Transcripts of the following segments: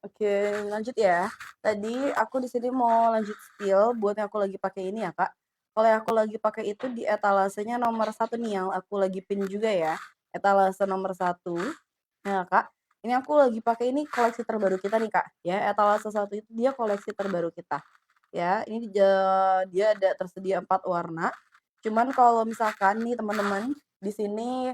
Oke, lanjut ya. Tadi aku di sini mau lanjut spill buat yang aku lagi pakai ini ya, Kak. Kalau yang aku lagi pakai itu di etalasenya nomor satu nih yang aku lagi pin juga ya, etalase nomor satu. Nah, Kak, ini aku lagi pakai ini koleksi terbaru kita nih, Kak, ya. Etalase satu itu dia koleksi terbaru kita, ya. Ini dia ada tersedia 4 warna. Cuman kalau misalkan nih teman-teman, di sini,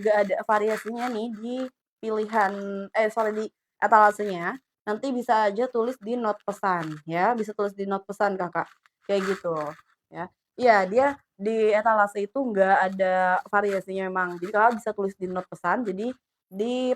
nggak ada variasinya nih di pilihan sorry, di etalasenya, nanti bisa aja tulis di not pesan ya, bisa tulis di not pesan Kakak, kayak gitu, ya. Iya, dia di etalase itu nggak ada variasinya memang, jadi Kakak bisa tulis di not pesan, jadi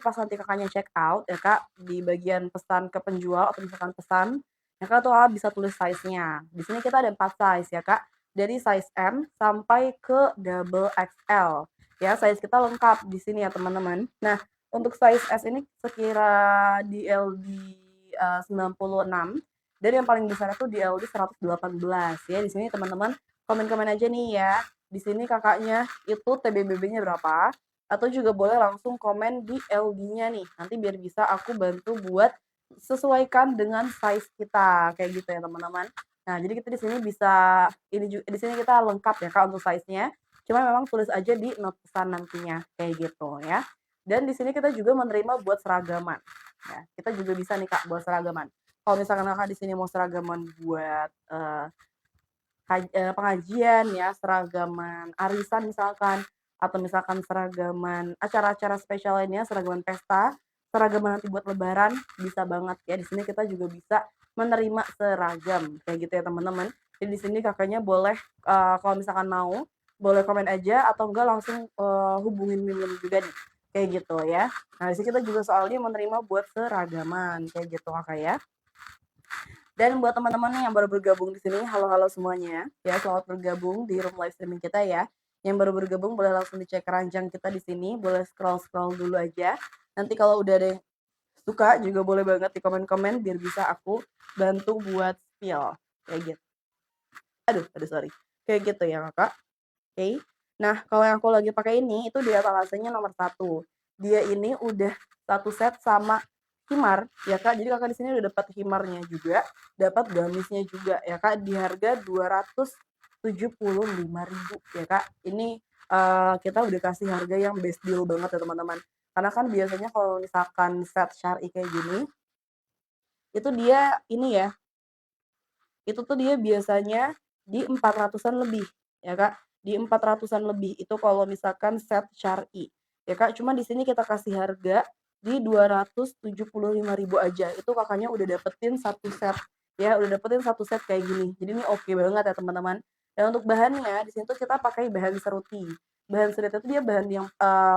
pas nanti Kakaknya check out ya Kak, di bagian pesan ke penjual atau misalkan pesan, ya Kak tuh Kakak bisa tulis size-nya. Di sini kita ada 4 size ya Kak, dari size M sampai ke double XL, ya size kita lengkap di sini ya teman-teman. Nah, untuk size S ini sekira di LD, 96 dan yang paling besar itu di LD 118 ya. Di sini teman-teman komen-komen aja nih ya, di sini Kakaknya itu TBBB-nya berapa, atau juga boleh langsung komen di LD-nya nih, nanti biar bisa aku bantu buat sesuaikan dengan size kita, kayak gitu ya teman-teman. Nah, jadi kita di sini bisa di sini kita lengkap ya Kak untuk size-nya, cuma memang tulis aja di not pesan nantinya, kayak gitu ya. Dan di sini kita juga menerima buat seragaman. Ya, kita juga bisa nih Kak buat seragaman. Kalau misalkan Kakak di sini mau seragaman buat pengajian ya, seragaman arisan misalkan, atau misalkan seragaman acara-acara spesial lainnya, seragaman pesta, seragaman nanti buat lebaran, bisa banget ya. Di sini kita juga bisa menerima seragam, kayak gitu ya teman-teman. Jadi di sini Kakaknya boleh, kalau misalkan mau, boleh komen aja atau enggak langsung, hubungin Mimin juga nih, kayak gitu ya. Nah di sini kita juga soalnya menerima buat seragaman, kayak gitu Kakak ya. Dan buat teman-teman yang baru bergabung di sini, halo-halo semuanya. Ya, selamat bergabung di room live streaming kita ya. Yang baru bergabung boleh langsung dicek keranjang kita di sini, boleh scroll-scroll dulu aja. Nanti kalau udah ada yang suka juga boleh banget di komen-komen biar bisa aku bantu buat spill. Kayak gitu. Aduh sorry. Kayak gitu ya, Kakak. Oke. Nah, kalau yang aku lagi pakai ini, itu dia etalasenya nomor satu. Dia ini udah satu set sama himar, ya Kak. Jadi Kakak di sini udah dapat himarnya juga, dapat gamisnya juga ya Kak, di harga 275.000 ya Kak. Ini, kita udah kasih harga yang best deal banget ya teman-teman. Karena kan biasanya kalau misalkan set syar'i kayak gini, itu dia ini ya, itu tuh dia biasanya di 400-an lebih, ya Kak, di 400-an lebih itu kalau misalkan set syar'i, ya Kak. Cuma di sini kita kasih harga di 275.000 aja, itu Kakaknya udah dapetin satu set, ya, udah dapetin satu set kayak gini. Jadi ini oke banget ya teman-teman. Dan untuk bahannya, di sini tuh kita pakai bahan seruti. Bahan seruti itu dia bahan yang,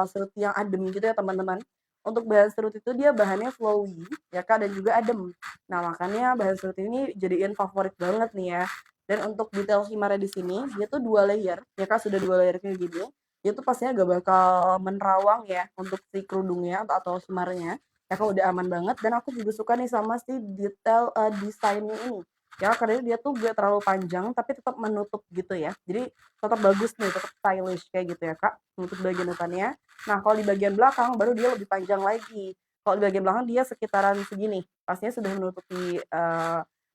seruti yang adem gitu ya teman-teman. Untuk bahan seruti itu dia bahannya flowy, ya Kak, dan juga adem. Nah, makanya bahan seruti ini jadiin favorit banget nih ya. Dan untuk detail himarnya di sini, dia tuh 2 layer, ya Kak, sudah 2 layer kayak gini. Dia tuh pastinya gak bakal menerawang ya untuk si kerudungnya atau himarnya. Ya Kak, udah aman banget dan aku juga suka nih sama si detail, desainnya ini. Ya, karena dia tuh gak terlalu panjang tapi tetap menutup gitu ya. Jadi tetap bagus nih, tetap stylish kayak gitu ya Kak, untuk bagian depannya. Nah, kalau di bagian belakang baru dia lebih panjang lagi. Kalau di bagian belakang dia sekitaran segini, pastinya sudah menutupi,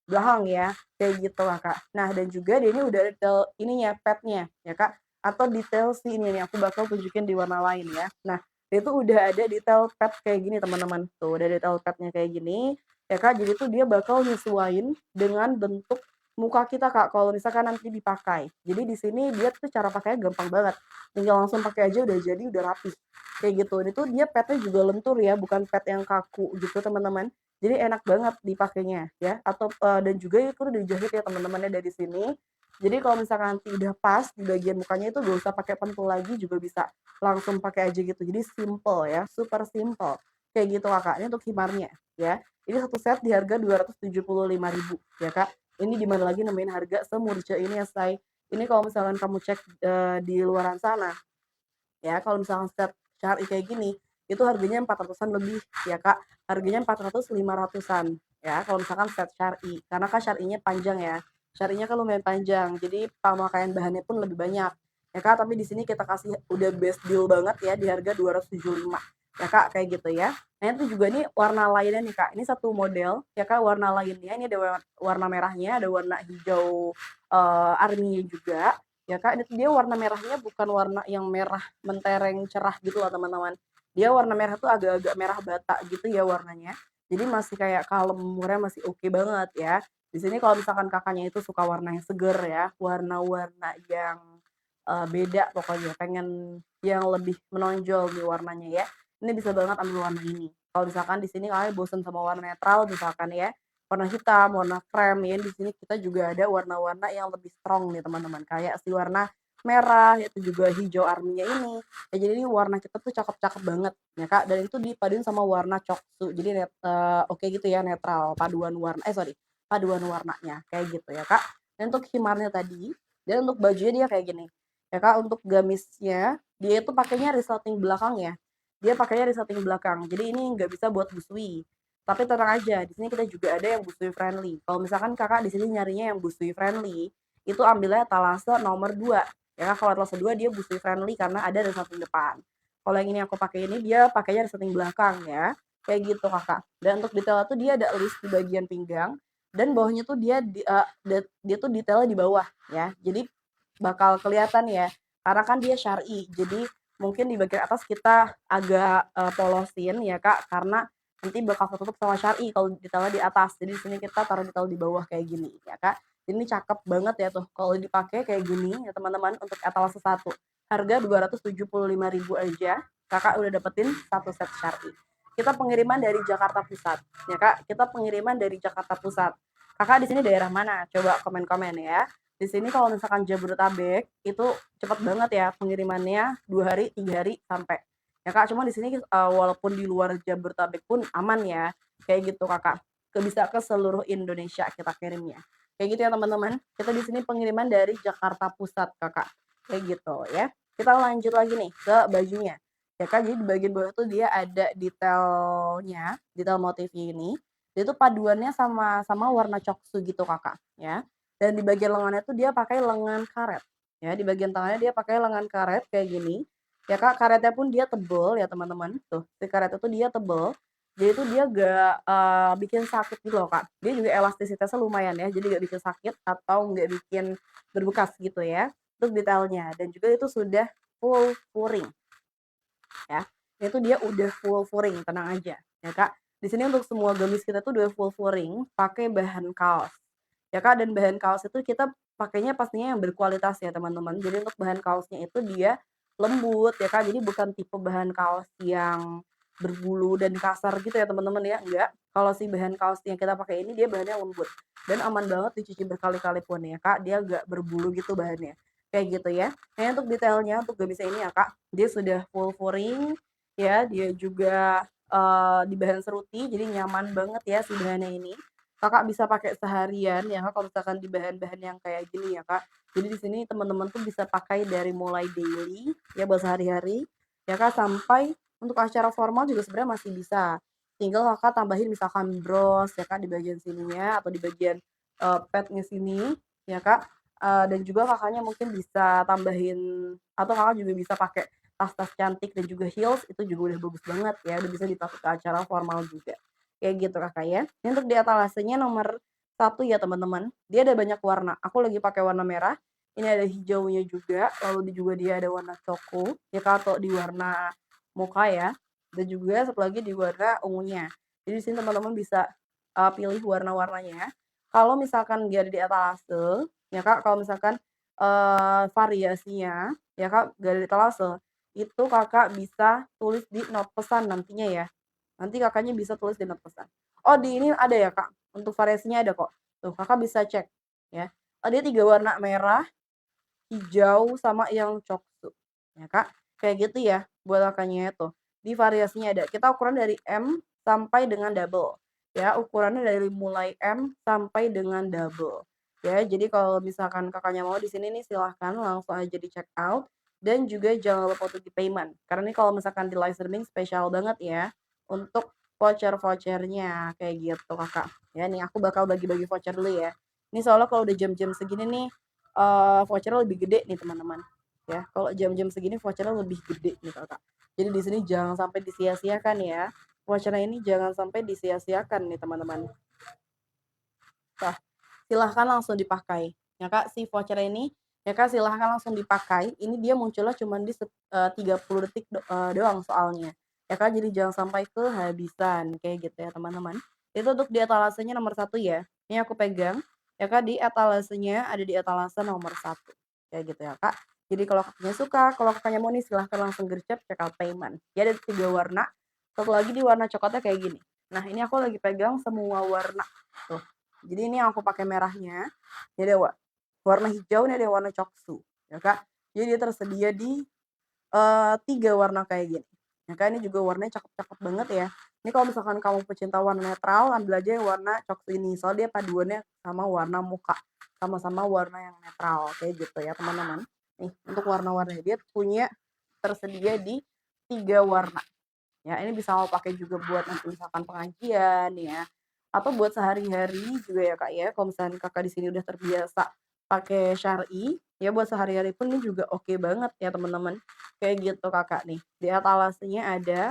belakang ya, kayak gitu Kak. Nah dan juga dia ini udah ada detail ininya, padnya ya Kak, atau detail si ini nih, aku bakal tunjukin di warna lain ya. Nah, dia tuh udah ada detail pad kayak gini teman-teman, tuh udah detail padnya kayak gini, ya Kak, jadi tuh dia bakal nyesuaiin dengan bentuk muka kita Kak, kalau misalkan nanti dipakai. Jadi di sini dia tuh cara pakainya gampang banget, tinggal langsung pakai aja udah jadi, udah rapi, kayak gitu. Ini tuh dia padnya juga lentur ya, bukan pad yang kaku gitu teman-teman. Jadi enak banget dipakainya ya, atau, dan juga itu udah dijahit ya teman-teman ya dari sini. Jadi kalau misalkan nanti udah pas di bagian mukanya itu gak usah pakai pentul lagi juga bisa langsung pakai aja gitu. Jadi simple ya, super simple. Kayak gitu Kakak, ini untuk himarnya ya. Ini satu set di harga 275.000 ya Kak. Ini di mana lagi nemuin harga semurca ini ya Say. Ini kalau misalkan kamu cek, di luaran sana ya, kalau misalkan set syar'i kayak gini, itu harganya 400-an lebih ya Kak, harganya 400, 500-an ya kalau misalkan set syar'i, karena kan syar'inya panjang ya, syar'inya kan lumayan panjang, jadi pemakaian bahannya pun lebih banyak ya Kak, tapi di sini kita kasih udah best deal banget ya di harga 275. ya Kak, kayak gitu ya. Nah itu juga nih warna lainnya nih Kak, ini satu model ya Kak, warna lainnya ini ada warna merahnya, ada warna hijau, army juga ya Kak, itu dia warna merahnya bukan warna yang merah mentereng cerah gitu loh teman-teman. Dia warna merah tuh agak-agak merah bata gitu ya warnanya. Jadi masih kayak kalem, umurnya masih oke banget ya. Di sini kalau misalkan Kakaknya itu suka warna yang seger ya, warna-warna yang, beda pokoknya, pengen yang lebih menonjol nih warnanya ya, ini bisa banget ambil warna ini. Kalau misalkan di sini Kakaknya bosen sama warna netral misalkan ya, warna hitam, warna krem ya, di sini kita juga ada warna-warna yang lebih strong nih teman-teman, kayak si warna merah, itu juga hijau arminya ini. Ya jadi ini warna kita tuh cakep-cakep banget ya Kak, dan itu dipaduin sama warna coksu. Jadi oke gitu ya, netral, paduan warna sorry, paduan warnanya, kayak gitu ya Kak. Dan untuk himarnya tadi, dan untuk bajunya dia kayak gini, ya Kak, untuk gamisnya, dia itu pakainya resleting belakang ya, dia pakainya resleting belakang, jadi ini nggak bisa buat busui. Tapi tenang aja, di sini kita juga ada yang busui friendly. Kalau misalkan Kakak di sini nyarinya yang busui friendly, itu ambilnya Talase nomor 2 ya. Kalau Talase 2 dia busui friendly karena ada resleting depan. Kalau yang ini aku pakai ini dia pakainya resleting belakang ya. Kayak gitu Kakak. Dan untuk detailnya tuh dia ada list di bagian pinggang dan bawahnya tuh dia tuh detailnya di bawah ya. Jadi bakal kelihatan ya. Karena kan dia syar'i. Jadi mungkin di bagian atas kita agak polosin ya Kak, karena nanti bakal ketutup sama syar'i kalau detailnya di atas. Jadi di sini kita taruh detail di bawah kayak gini ya Kak. Ini cakep banget ya tuh kalau dipakai kayak gini ya teman-teman untuk etalase 1. Harga 275.000 aja. Kakak udah dapetin satu set syar'i. Kita pengiriman dari Jakarta Pusat ya Kak. Kita pengiriman dari Jakarta Pusat. Kakak di sini daerah mana? Coba komen-komen ya. Di sini kalau misalkan Jabodetabek itu cepet banget ya pengirimannya 2 hari 3 hari sampai ya Kak. Cuma di sini walaupun di luar Jabodetabek pun aman ya, kayak gitu Kakak. Bisa ke seluruh Indonesia kita kirimnya. Kayak gitu ya teman-teman. Kita di sini pengiriman dari Jakarta Pusat Kakak. Kayak gitu ya. Kita lanjut lagi nih ke bajunya. Ya Kak, jadi di bagian bawah tuh dia ada detailnya, detail motifnya ini. Dia tuh paduannya sama sama warna coksu gitu Kakak ya. Dan di bagian lengannya tuh dia pakai lengan karet. Ya, di bagian tangannya dia pakai lengan karet kayak gini. Ya Kak, karetnya pun dia tebel ya teman-teman. Tuh, si karetnya tuh dia tebel. Jadi itu dia gak bikin sakit gitu loh Kak. Dia juga elastisitasnya lumayan ya. Jadi gak bikin sakit atau gak bikin berbekas gitu ya. Untuk detailnya. Dan juga itu sudah full furing ya. Itu dia udah full furing, tenang aja ya Kak. Di sini untuk semua gamis kita tuh udah full furing pakai bahan kaos. Ya Kak, dan bahan kaos itu kita pakainya pastinya yang berkualitas ya teman-teman. Jadi untuk bahan kaosnya itu dia lembut ya Kak, jadi bukan tipe bahan kaos yang berbulu dan kasar gitu ya teman-teman ya, enggak. Kalau si bahan kaos yang kita pakai ini dia bahannya lembut dan aman banget dicuci berkali-kali pun ya Kak, dia enggak berbulu gitu bahannya. Kayak gitu ya. Nah untuk detailnya untuk gamisnya ini ya Kak, dia sudah full furing ya, dia juga di bahan seruti jadi nyaman banget ya si bahannya ini. Kakak bisa pakai seharian ya Kak, kalau misalkan di bahan-bahan yang kayak gini ya Kak. Jadi di sini teman-teman tuh bisa pakai dari mulai daily ya buat sehari-hari ya Kak, sampai untuk acara formal juga sebenarnya masih bisa. Tinggal Kakak tambahin misalkan bros ya Kak di bagian sininya atau di bagian padnya sini ya Kak. Dan juga Kakaknya mungkin bisa tambahin atau Kakak juga bisa pakai tas-tas cantik dan juga heels itu juga udah bagus banget ya, udah bisa dipakai ke acara formal juga. Kayak gitu Kakak ya. Ini untuk di etalasenya nomor 1 ya teman-teman, dia ada banyak warna. Aku lagi pakai warna merah, ini ada hijaunya juga, lalu juga dia ada warna coklat ya Kak, atau di warna mocha ya, dan juga satu lagi di warna ungunya. Jadi di sini teman-teman bisa, pilih warna-warnanya. Kalau misalkan nggak ada di etalase, ya Kak, kalau misalkan, variasinya ya Kak, nggak ada di etalase, itu Kakak bisa tulis di not pesan nantinya ya. Nanti Kakaknya bisa tulis di not pesan. Oh di ini ada ya Kak, untuk variasinya ada kok. Tuh Kakak bisa cek ya. Dia 3 warna merah, hijau, sama yang coksu. Ya Kak, kayak gitu ya buat Kakaknya itu. Di variasinya ada. Kita ukuran dari M sampai dengan double. Ya, ukurannya dari mulai M sampai dengan double. Ya, jadi kalau misalkan Kakaknya mau di sini nih silahkan langsung aja di check out dan juga jangan lupa untuk di payment. Karena ini kalau misalkan di live streaming spesial banget ya untuk voucher-vouchernya kayak gitu Kakak. Ya nih aku bakal bagi-bagi voucher dulu ya. Ini soalnya kalau udah jam-jam segini nih voucher-nya lebih gede nih teman-teman, ya. Kalau jam-jam segini voucher-nya lebih gede nih Kakak. Jadi di sini jangan sampai disia-siakan ya. Voucher ini jangan sampai disia-siakan nih teman-teman. Nah, silahkan langsung dipakai. Ya Kak, si voucher ini ya Kak silahkan langsung dipakai. Ini dia munculnya cuma di 30 detik doang soalnya. Ya Kak, jadi jangan sampai kehabisan kayak gitu ya teman-teman. Itu untuk di etalasenya nomor 1 ya. Ini aku pegang. Ya Kak, di etalasenya ada di etalase nomor 1. Kayak gitu ya Kak. Jadi kalau kakaknya suka, kalau kakaknya mau nih silahkan langsung gercep check out payment. Ya ada 3 warna. Satu lagi di warna coklatnya kayak gini. Nah, ini aku lagi pegang semua warna. Tuh. Jadi ini yang aku pakai merahnya. Ini ada warna hijau, ini ada warna coksu, ya Kak. Jadi dia tersedia di 3 warna kayak gini. Ya Kak, ini juga warnanya cakep-cakep banget ya. Ini kalau misalkan kamu pecinta warna netral, ambil aja yang warna coksu ini. Soalnya dia paduannya sama warna muka, sama-sama warna yang netral kayak gitu ya teman-teman. Nih, untuk warna-warnanya dia punya tersedia di 3 warna. Ya, ini bisa kamu pakai juga buat nanti misalkan pengajian ya, atau buat sehari-hari juga ya, Kak, ya. Kalau misalkan Kakak di sini udah terbiasa pakai syar'i, ya buat sehari-hari pun ini juga oke banget ya, teman-teman. Kayak gitu, Kakak nih. Di etalasenya ada,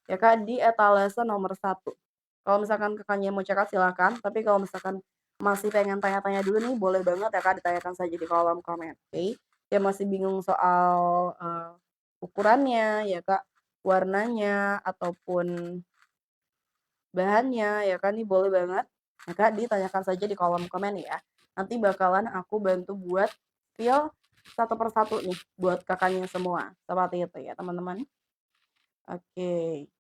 ya, Kak, di etalase nomor 1. Kalau misalkan Kakaknya mau check out silakan, tapi kalau misalkan masih pengen tanya-tanya dulu nih, boleh banget ya, Kak, ditanyakan saja di kolom komen, oke? Ya masih bingung soal, ukurannya ya, Kak, warnanya ataupun bahannya ya kan, nih boleh banget ya Kak ditanyakan saja di kolom komen ya. Nanti bakalan aku bantu buat feel satu persatu nih buat kakaknya semua. Seperti itu ya teman-teman. Oke,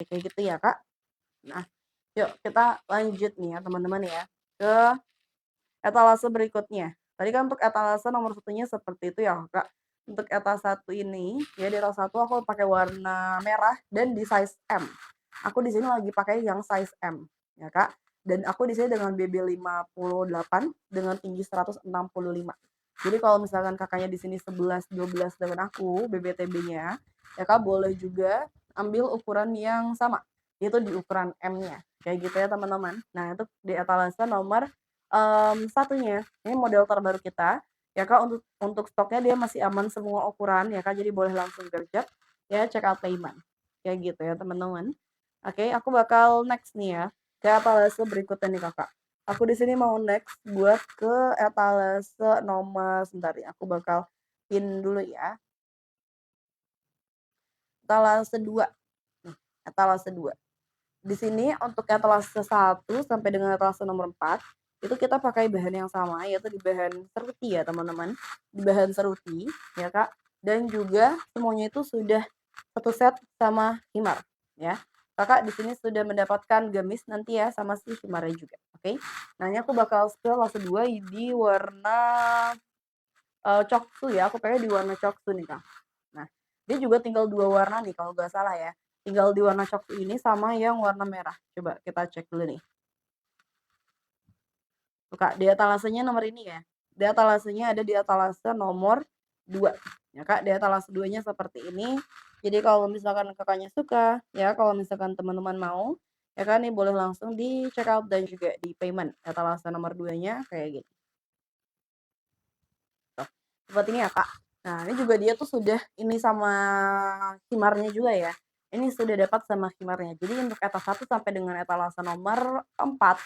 kayak gitu ya Kak. Nah, yuk kita lanjut nih ya teman-teman ya ke etalase berikutnya. Tadi kan untuk etalase nomor satunya seperti itu ya Kak. Untuk etalase satu ini, ya di etalase satu aku pakai warna merah dan di size M. Aku di sini lagi pakai yang size M, ya Kak. Dan aku di sini dengan BB 58 dengan tinggi 165. Jadi kalau misalkan kakaknya di sini 11 12 dengan aku BBTB-nya, ya Kak boleh juga ambil ukuran yang sama, yaitu di ukuran M-nya. Kayak gitu ya teman-teman. Nah, itu di etalase nomor satunya, ini model terbaru kita, ya Kak, untuk stoknya dia masih aman semua ukuran ya Kak, jadi boleh langsung gercep, ya check out payment, kayak gitu ya teman-teman. Oke, aku bakal next nih ya, ke etalase berikutnya nih Kakak. Aku di sini mau next buat ke etalase nomor sebentar ya, aku bakal pin dulu ya, etalase 2 nih, etalase 2. Di sini untuk etalase 1 sampai dengan etalase nomor 4 itu kita pakai bahan yang sama, yaitu di bahan seruti ya teman-teman, di bahan seruti ya Kak, dan juga semuanya itu sudah satu set sama himar ya. Kakak di sini sudah mendapatkan gamis nanti ya sama si himarnya juga, oke. Nah ini aku bakal spill etalase 2 di warna, coksu ya, aku pengen di warna coksu nih Kak. Nah, dia juga tinggal 2 warna nih kalau nggak salah ya. Tinggal di warna coklat ini sama yang warna merah. Coba kita cek dulu nih. Tuh Kak, di etalasenya nomor ini ya. Di etalasenya ada di etalase nomor 2. Ya Kak, di etalase 2-nya seperti ini. Jadi kalau misalkan Kakaknya suka, ya kalau misalkan teman-teman mau, ya kan nih boleh langsung di check out dan juga di payment. Etalase nomor 2-nya kayak gini. Tuh, seperti ini ya Kak. Nah, ini juga dia tuh sudah ini sama khimarnya juga ya. Ini sudah dapat sama khimarnya. Jadi untuk etalase 1 sampai dengan etalase nomor 4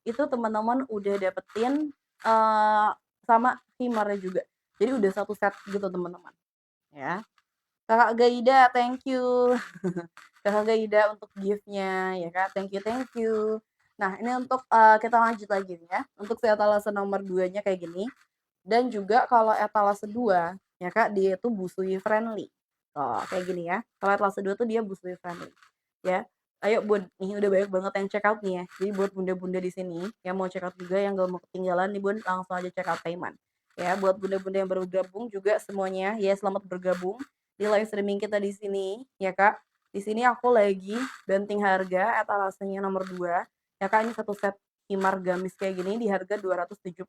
itu teman-teman udah dapetin, sama khimarnya juga. Jadi udah satu set gitu teman-teman, ya. Kakak Gaida, thank you. Kakak Gaida untuk gift-nya ya Kak, thank you. Nah ini untuk, kita lanjut lagi nih ya, untuk si etalase nomor 2-nya kayak gini. Dan juga kalau etalase 2 ya Kak, dia itu busui friendly. Oh, kayak gini ya. Kalau etalase 2 tuh dia busui friendly, ya. Ayo Bun, nih udah banyak banget yang check out nih ya. Jadi buat bunda-bunda di sini yang mau check out juga yang gak mau ketinggalan nih Bun, langsung aja check out payment. Ya, buat bunda-bunda yang baru gabung juga semuanya, ya selamat bergabung di live streaming kita di sini, ya Kak. Di sini aku lagi banting harga etalasenya nomor 2 ya Kak, ini satu set himar gamis kayak gini di harga 275.000.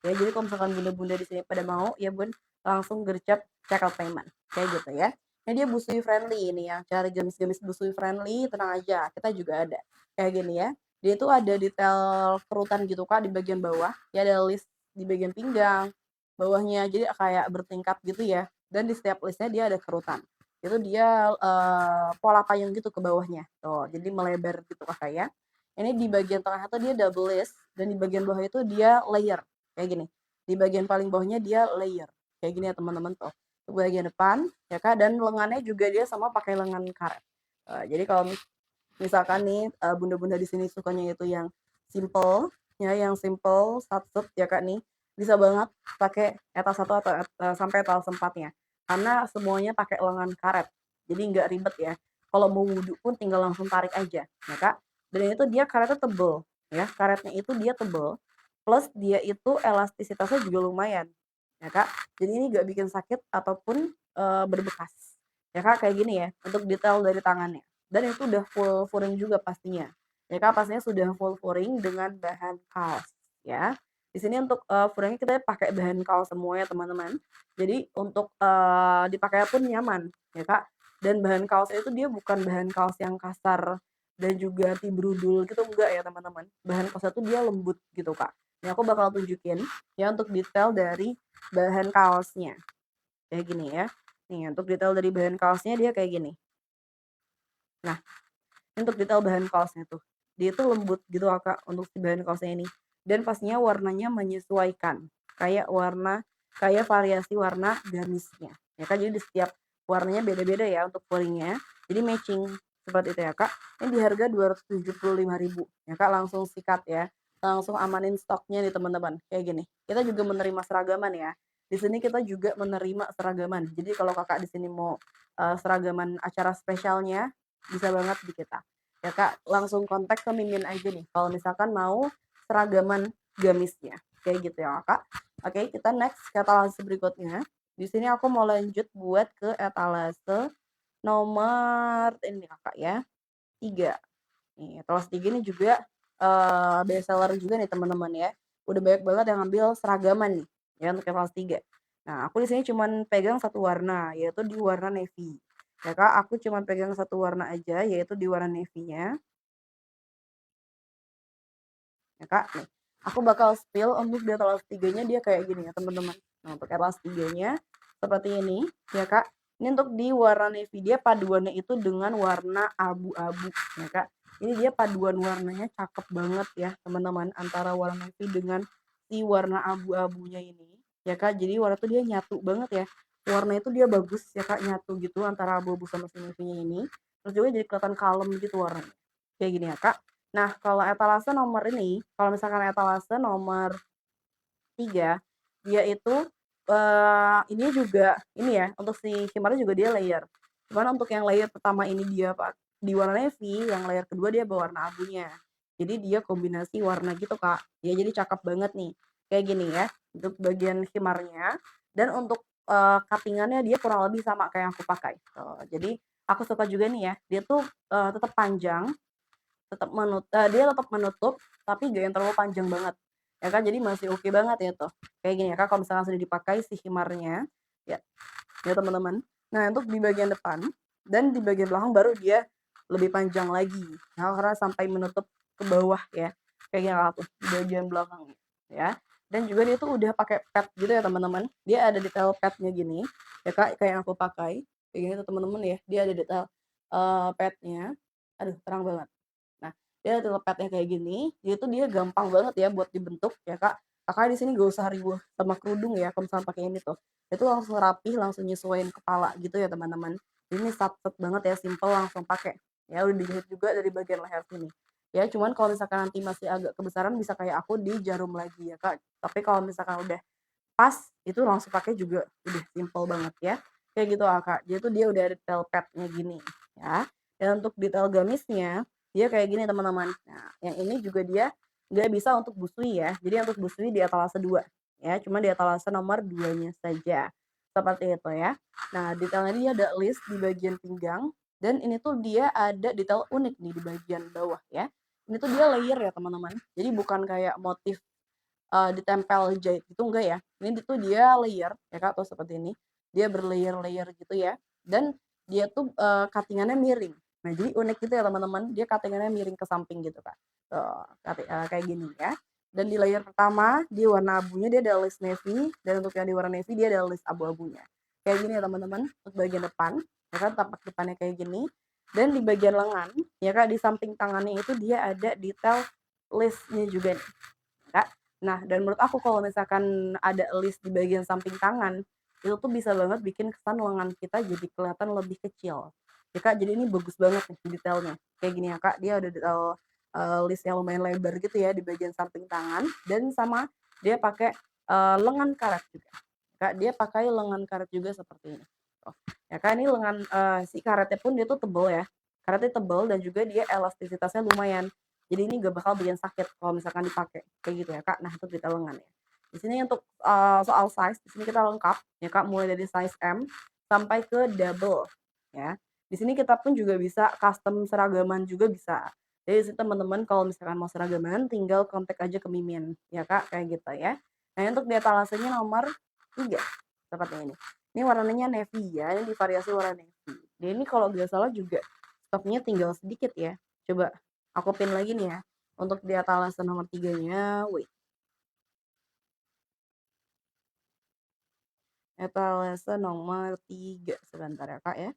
Ya, jadi kalau misalkan bunda-bunda di sini pada mau, ya Bun, langsung gercep check out payment, kayak gitu ya. Nah, dia busui friendly ini ya, cari gamis-gamis busui friendly, tenang aja, kita juga ada. Kayak gini ya. Dia itu ada detail kerutan gitu Kak di bagian bawah, ya ada list di bagian pinggang, bawahnya, jadi kayak bertingkat gitu ya, dan di setiap listnya dia ada kerutan. Itu dia, pola payung gitu ke bawahnya, tuh, jadi melebar gitu Kakak ya. Ini di bagian tengah itu dia double list dan di bagian bawah itu dia layer, kayak gini. Di bagian paling bawahnya dia layer, kayak gini ya teman-teman tuh. Untuk bagian depan ya Kak, dan lengannya juga dia sama pakai lengan karet. Jadi kalau misalkan nih, bunda-bunda di sini sukanya itu yang simple, ya, yang simple, sat-set ya Kak nih, bisa banget pakai etal 1 atau sampai etal 4-nya. Karena semuanya pakai lengan karet, jadi nggak ribet ya. Kalau mau wudhu pun tinggal langsung tarik aja, ya Kak. Dan itu dia karetnya tebel, ya, karetnya itu dia tebel, plus dia itu elastisitasnya juga lumayan, ya Kak. Jadi ini nggak bikin sakit ataupun, berbekas, ya Kak, kayak gini ya, untuk detail dari tangannya. Dan itu udah full furing juga pastinya. Ya Kak, pastinya sudah full furing dengan bahan kaos ya. Di sini untuk, furingnya kita pakai bahan kaos semua ya teman-teman. Jadi untuk, dipakai pun nyaman ya Kak, dan bahan kaosnya itu dia bukan bahan kaos yang kasar dan juga tibrudul gitu enggak ya teman-teman. Bahan kaosnya tuh dia lembut gitu Kak. Ini aku bakal tunjukin ya untuk detail dari bahan kaosnya, kayak gini ya. Nih untuk detail dari bahan kaosnya dia kayak gini. Nah, untuk detail bahan kaosnya tuh, dia itu lembut gitu loh Kak, untuk si bahan kaosnya ini. Dan pastinya warnanya menyesuaikan, kayak variasi warna gamisnya, ya Kak. Jadi di setiap warnanya beda-beda ya untuk fullingnya, jadi matching, seperti itu ya Kak. Ini di harga 275.000 ya Kak, langsung sikat ya, langsung amanin stoknya nih teman-teman, kayak gini. Kita juga menerima seragaman ya, di sini kita juga menerima seragaman. Jadi kalau Kakak di sini mau, seragaman acara spesialnya, bisa banget di kita. Ya Kak, langsung kontak ke Mimin aja nih kalau misalkan mau seragaman gamisnya, kayak gitu ya Kak. Oke, kita next ke etalase berikutnya. Di sini aku mau lanjut buat ke etalase nomor ini Kakak ya, 3. Nih, etalase 3 ini juga, best seller juga nih teman-teman ya. Udah banyak banget yang ngambil seragaman nih, ya untuk etalase 3. Nah, aku di sini cuman pegang satu warna, yaitu di warna navy. Ya Kak, aku cuman pegang satu warna aja, yaitu di warna navy-nya. Ya Kak, nih, aku bakal spill untuk di etalase 3-nya dia kayak gini ya teman-teman. Nah, untuk etalase 3-nya seperti ini ya Kak. Ini untuk di warna navy, dia paduannya itu dengan warna abu-abu ya Kak. Ini dia paduan warnanya cakep banget ya teman-teman, antara warna navy dengan si warna abu-abunya ini ya Kak. Jadi warna itu dia nyatu banget ya. Warna itu dia bagus ya Kak, nyatu gitu antara abu-abu sama si navy-nya ini. Terus juga jadi kelihatan kalem gitu warnanya. Kayak gini ya Kak. Nah, kalau etalase nomor ini, kalau misalkan etalase nomor 3, dia itu, ini juga ini ya, untuk si shimmer juga dia layer. Cuman untuk yang layer pertama ini dia di warna navy, yang layer kedua dia berwarna abunya. Jadi dia kombinasi warna gitu, Kak. Ya jadi cakep banget nih, kayak gini ya, untuk bagian shimmer-nya dan untuk, cutting-annya dia kurang lebih sama kayak yang aku pakai, tuh. Jadi aku suka juga nih ya, dia tuh, tetap panjang, dia tetap menutup, tapi nggak yang terlalu panjang banget, ya kan, jadi masih oke banget ya tuh. Kayak gini ya Kak, kalau misalkan sudah dipakai si himarnya, ya ya teman-teman. Nah untuk di bagian depan dan di bagian belakang baru dia lebih panjang lagi, nah karena sampai menutup ke bawah ya, kayak gini Kak tuh, di bagian belakangnya, ya. Dan juga dia tuh udah pakai pad gitu ya teman-teman, dia ada detail padnya gini, ya Kak, kayak yang aku pakai, kayak gini tuh teman-teman ya, dia ada detail, padnya, aduh terang banget. Nah, dia telepatnya kayak gini, jadi tuh dia gampang banget ya buat dibentuk ya, Kak. Kakak di sini gak usah ribuh sama kerudung ya kalau misalnya pakai ini tuh. Itu langsung rapih, langsung nyesuaiin kepala gitu ya, teman-teman. Ini sat-set banget ya, simple langsung pakai. Ya udah dijahit juga dari bagian leher sini. Ya, cuman kalau misalkan nanti masih agak kebesaran bisa kayak aku di jarum lagi ya, Kak. Tapi kalau misalkan udah pas, itu langsung pakai juga udah simple banget ya. Kayak gitu lah, Kak. Jadi tuh dia udah ada detail pad-nya gini ya. Dan untuk detail gamisnya, dia kayak gini teman-teman. Nah, yang ini juga dia nggak bisa untuk busui ya. Jadi untuk busui di etalase 2 ya, cuma di etalase nomor 2-nya saja. Seperti itu ya. Nah, detailnya dia ada list di bagian pinggang dan ini tuh dia ada detail unik nih di bagian bawah ya. Ini tuh dia layer ya teman-teman. Jadi bukan kayak motif ditempel jahit gitu enggak ya. Ini tuh dia layer ya Kak, tuh seperti ini. Dia berlayer-layer gitu ya. Dan dia tuh, cutting-annya miring. Nah, jadi unik gitu ya teman-teman, dia cutting-annya miring ke samping gitu Kak. Tuh, kayak gini ya. Dan di layer pertama, di warna abunya dia ada list navy, dan untuk yang di warna navy dia ada list abu-abunya. Kayak gini ya teman-teman, untuk bagian depan, ya kan tapak depannya kayak gini. Dan di bagian lengan, ya Kak, di samping tangannya itu dia ada detail listnya juga nih, Kak. Nah, dan menurut aku kalau misalkan ada list di bagian samping tangan, itu tuh bisa banget bikin kesan lengan kita jadi kelihatan lebih kecil. Ya Kak, jadi ini bagus banget nih detailnya. Kayak gini ya Kak, dia ada detail list yang lumayan lebar gitu ya di bagian samping tangan, dan sama dia pakai lengan karet juga. Kak, dia pakai lengan karet juga seperti ini. Tuh. Ya Kak, ini lengan si karetnya pun dia tuh tebel ya. Karetnya tebel dan juga dia elastisitasnya lumayan. Jadi ini gak bakal bikin sakit kalau misalkan dipakai kayak gitu ya Kak. Nah, itu detail lengan ya. Di sini untuk soal size, di sini kita lengkap ya Kak, mulai dari size M sampai ke double ya. Di sini kita pun juga bisa custom seragaman juga bisa. Jadi teman-teman kalau misalkan mau seragaman tinggal kontak aja ke Mimin ya Kak, kayak gitu ya. Nah, untuk di etalasenya nomor 3 seperti ini. Ini warnanya navy ya, ini di variasi warna navy. Dan ini kalau nggak salah juga stoknya tinggal sedikit ya. Coba aku pin lagi nih ya. Untuk di etalase nomor 3-nya, wait. Etalase nomor 3 sebentar ya Kak ya.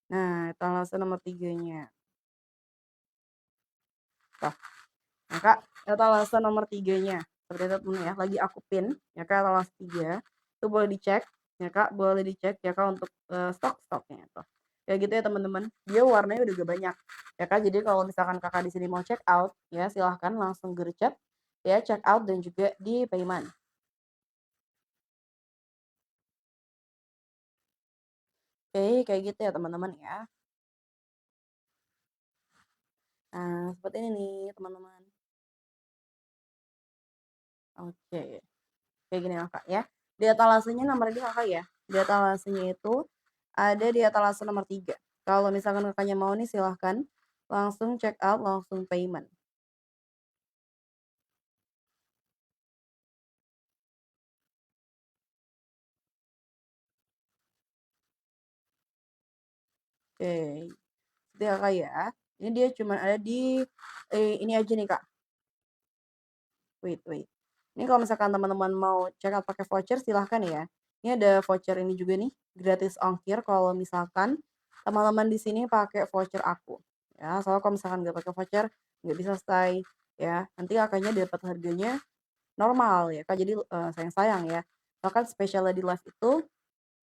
Nah, etalase nomor 3-nya. Tuh. Nah, Kak, etalase nomor 3-nya. Seperti itu teman ya, lagi aku pin ya Kak, etalase 3. Itu boleh dicek ya Kak, boleh dicek ya Kak untuk stok-stoknya tuh. Kayak gitu ya teman-teman. Dia warnanya udah gak banyak. Ya Kak, jadi kalau misalkan Kakak di sini mau check out ya silahkan langsung gercep ya check out dan juga di payment. Oke, kayak gitu ya teman-teman ya. Nah, seperti ini nih teman-teman. Oke. Kayak gini ya Kak ya. Di etalasenya nomor ini Kakak ya. Di etalasenya itu ada di etalase nomor 3. Kalau misalkan Kakaknya mau nih silahkan langsung check out, langsung payment. Oke. Itu ya Kak ya. Ini dia cuma ada di ini aja nih Kak. Wait, wait. Ini kalau misalkan teman-teman mau check out pakai voucher silahkan ya. Ini ada voucher ini juga nih, gratis ongkir kalau misalkan teman-teman di sini pakai voucher aku. Ya, soalnya kalau misalkan nggak pakai voucher nggak bisa stay ya. Nanti Kakaknya dapat harganya normal ya Kak. Jadi sayang-sayang ya. Bahkan spesial di live itu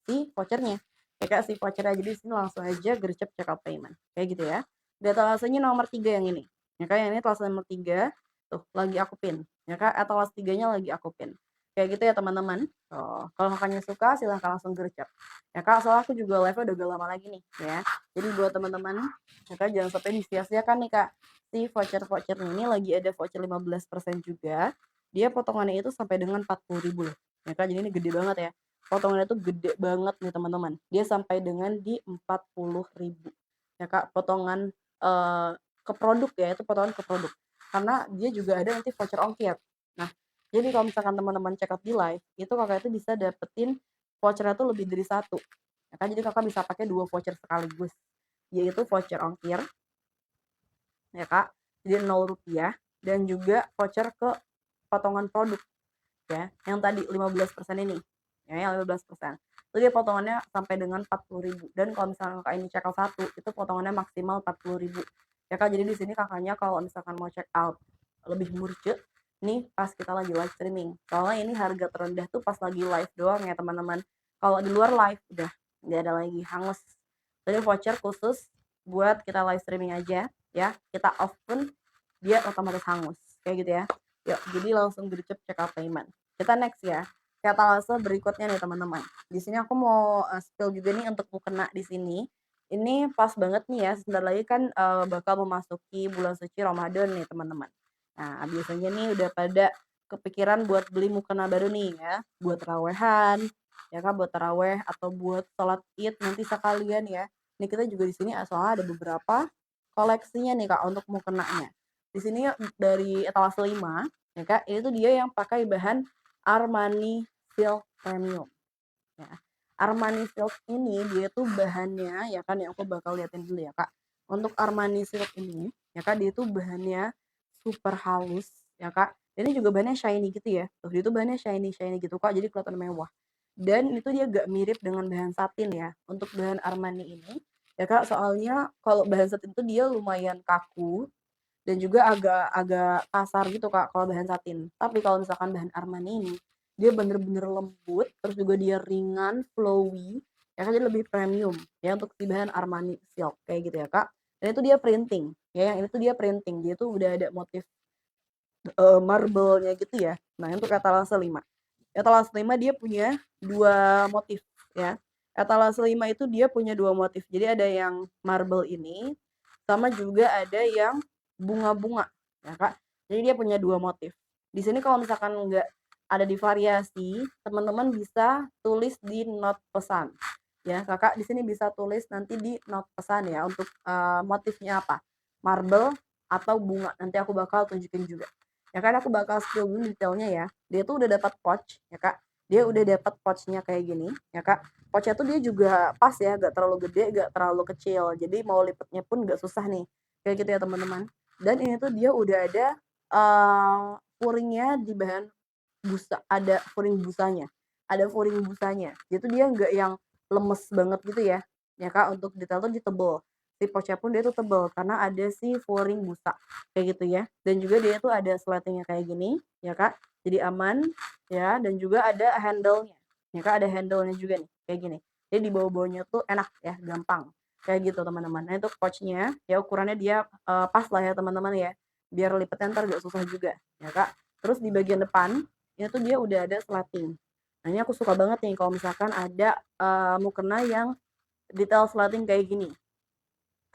si vouchernya. Ya Kak, si vouchernya jadi di sini langsung aja gercep check out payment. Kayak gitu ya. Data etalase nomor 3 yang ini. Ya Kak, yang ini etalase nomor 3 tuh lagi aku pin. Ya Kak, etalase 3-nya lagi aku pin. Kayak gitu ya teman-teman. Tuh, kalau Kakaknya suka silahkan langsung gercep. Ya Kak, soalnya aku juga live-nya udah gak lama lagi nih ya. Jadi buat teman-teman, ya Kak, jangan sampai disia-siakan nih Kak. Si voucher-voucher ini lagi ada voucher 15% juga. Dia potongannya itu sampai dengan 40.000 loh. Ya Kak, jadi ini gede banget ya. Potongannya tuh gede banget nih teman-teman. Dia sampai dengan di 40.000. Ya Kak, potongan ke produk ya, itu potongan ke produk. Karena dia juga ada nanti voucher ongkir. Nah, jadi kalau misalkan teman-teman check out di live, itu Kakak itu bisa dapetin vouchernya tuh lebih dari satu. Ya kan, jadi Kakak bisa pakai dua voucher sekaligus. Yaitu voucher ongkir, ya Kak, jadi 0 rupiah, dan juga voucher ke potongan produk ya, yang tadi 15% ini, ya yang 15%. Itu dia potongannya sampai dengan 40.000, dan kalau misalkan Kakak ini check out 1, itu potongannya maksimal 40.000. Ya Kak, jadi di sini Kakaknya kalau misalkan mau check out lebih murce, nih pas kita lagi live streaming. Soalnya ini harga terendah tuh pas lagi live doang ya teman-teman. Kalau di luar live udah nggak ada lagi, hangus. Jadi voucher khusus buat kita live streaming aja ya. Kita off pun dia otomatis hangus. Kayak gitu ya. Yuk, jadi langsung gercep check out payment. Kita next ya. Ke etalase berikutnya nih teman-teman. Di sini aku mau spill juga nih untuk mukena di sini. Ini pas banget nih ya, sebentar lagi kan bakal memasuki bulan suci Ramadan nih teman-teman. Nah, biasanya nih udah pada kepikiran buat beli mukena baru nih ya, buat tarawehan, ya kan, buat taraweh atau buat sholat id nanti sekalian ya. Ini kita juga di sini soalnya ada beberapa koleksinya nih Kak untuk mukenanya. Di sini dari etalase 5 ya Kak, ini tuh dia yang pakai bahan Armani Silk Premium ya. Armani Silk ini dia tuh bahannya ya kan, yang aku bakal liatin dulu ya Kak. Untuk Armani Silk ini ya Kak, dia tuh bahannya super halus ya Kak. Dan ini juga bahannya shiny gitu ya. Tuh dia tuh bahannya shiny-shiny gitu Kak, jadi kelihatan mewah. Dan itu dia agak mirip dengan bahan satin ya. Untuk bahan Armani ini ya Kak, soalnya kalau bahan satin itu dia lumayan kaku dan juga agak agak kasar gitu Kak kalau bahan satin. Tapi kalau misalkan bahan Armani ini, dia bener-bener lembut, terus juga dia ringan, flowy, ya kan, jadi lebih premium ya untuk si bahan Armani Silk kayak gitu ya Kak. Dan itu dia printing, ya yang ini tuh dia printing, dia tuh udah ada motif marble-nya gitu ya. Nah untuk etalase 5. Etalase 5 dia punya 2 motif ya. Etalase 5 itu dia punya 2 motif. Jadi ada yang marble ini, sama juga ada yang bunga-bunga ya Kak. Jadi dia punya 2 motif. Di sini kalau misalkan nggak ada di variasi, teman-teman bisa tulis di not pesan. Ya, Kakak di sini bisa tulis nanti di not pesan ya untuk motifnya apa. Marble atau bunga. Nanti aku bakal tunjukin juga. Ya kan aku bakal spill dulu detailnya ya. Dia tuh udah dapat pouch ya Kak. Dia udah dapat pouchnya kayak gini ya Kak. Pouchnya tuh dia juga pas ya, gak terlalu gede, gak terlalu kecil. Jadi mau lipetnya pun gak susah nih. Kayak gitu ya teman-teman. Dan ini tuh dia udah ada furingnya di bahan busa, ada furing busanya. Ada furing busanya. Itu dia nggak yang lemes banget gitu ya. Ya Kak, untuk detail tuh dia tebel. Si pouchnya pun dia tuh tebel karena ada si furing busa kayak gitu ya. Dan juga dia tuh ada sletingnya kayak gini ya Kak. Jadi aman ya, dan juga ada handle-nya. Ya Kak, ada handle-nya juga nih kayak gini. Jadi di bawah-bawahnya tuh enak ya, gampang. Kayak gitu teman-teman. Nah, itu pouchnya ya ukurannya dia pas lah ya teman-teman ya. Biar lipetnya ntar gak susah juga ya Kak. Terus di bagian depan itu dia udah ada slating. Nah, ini aku suka banget nih kalau misalkan ada mukena yang detail slating kayak gini.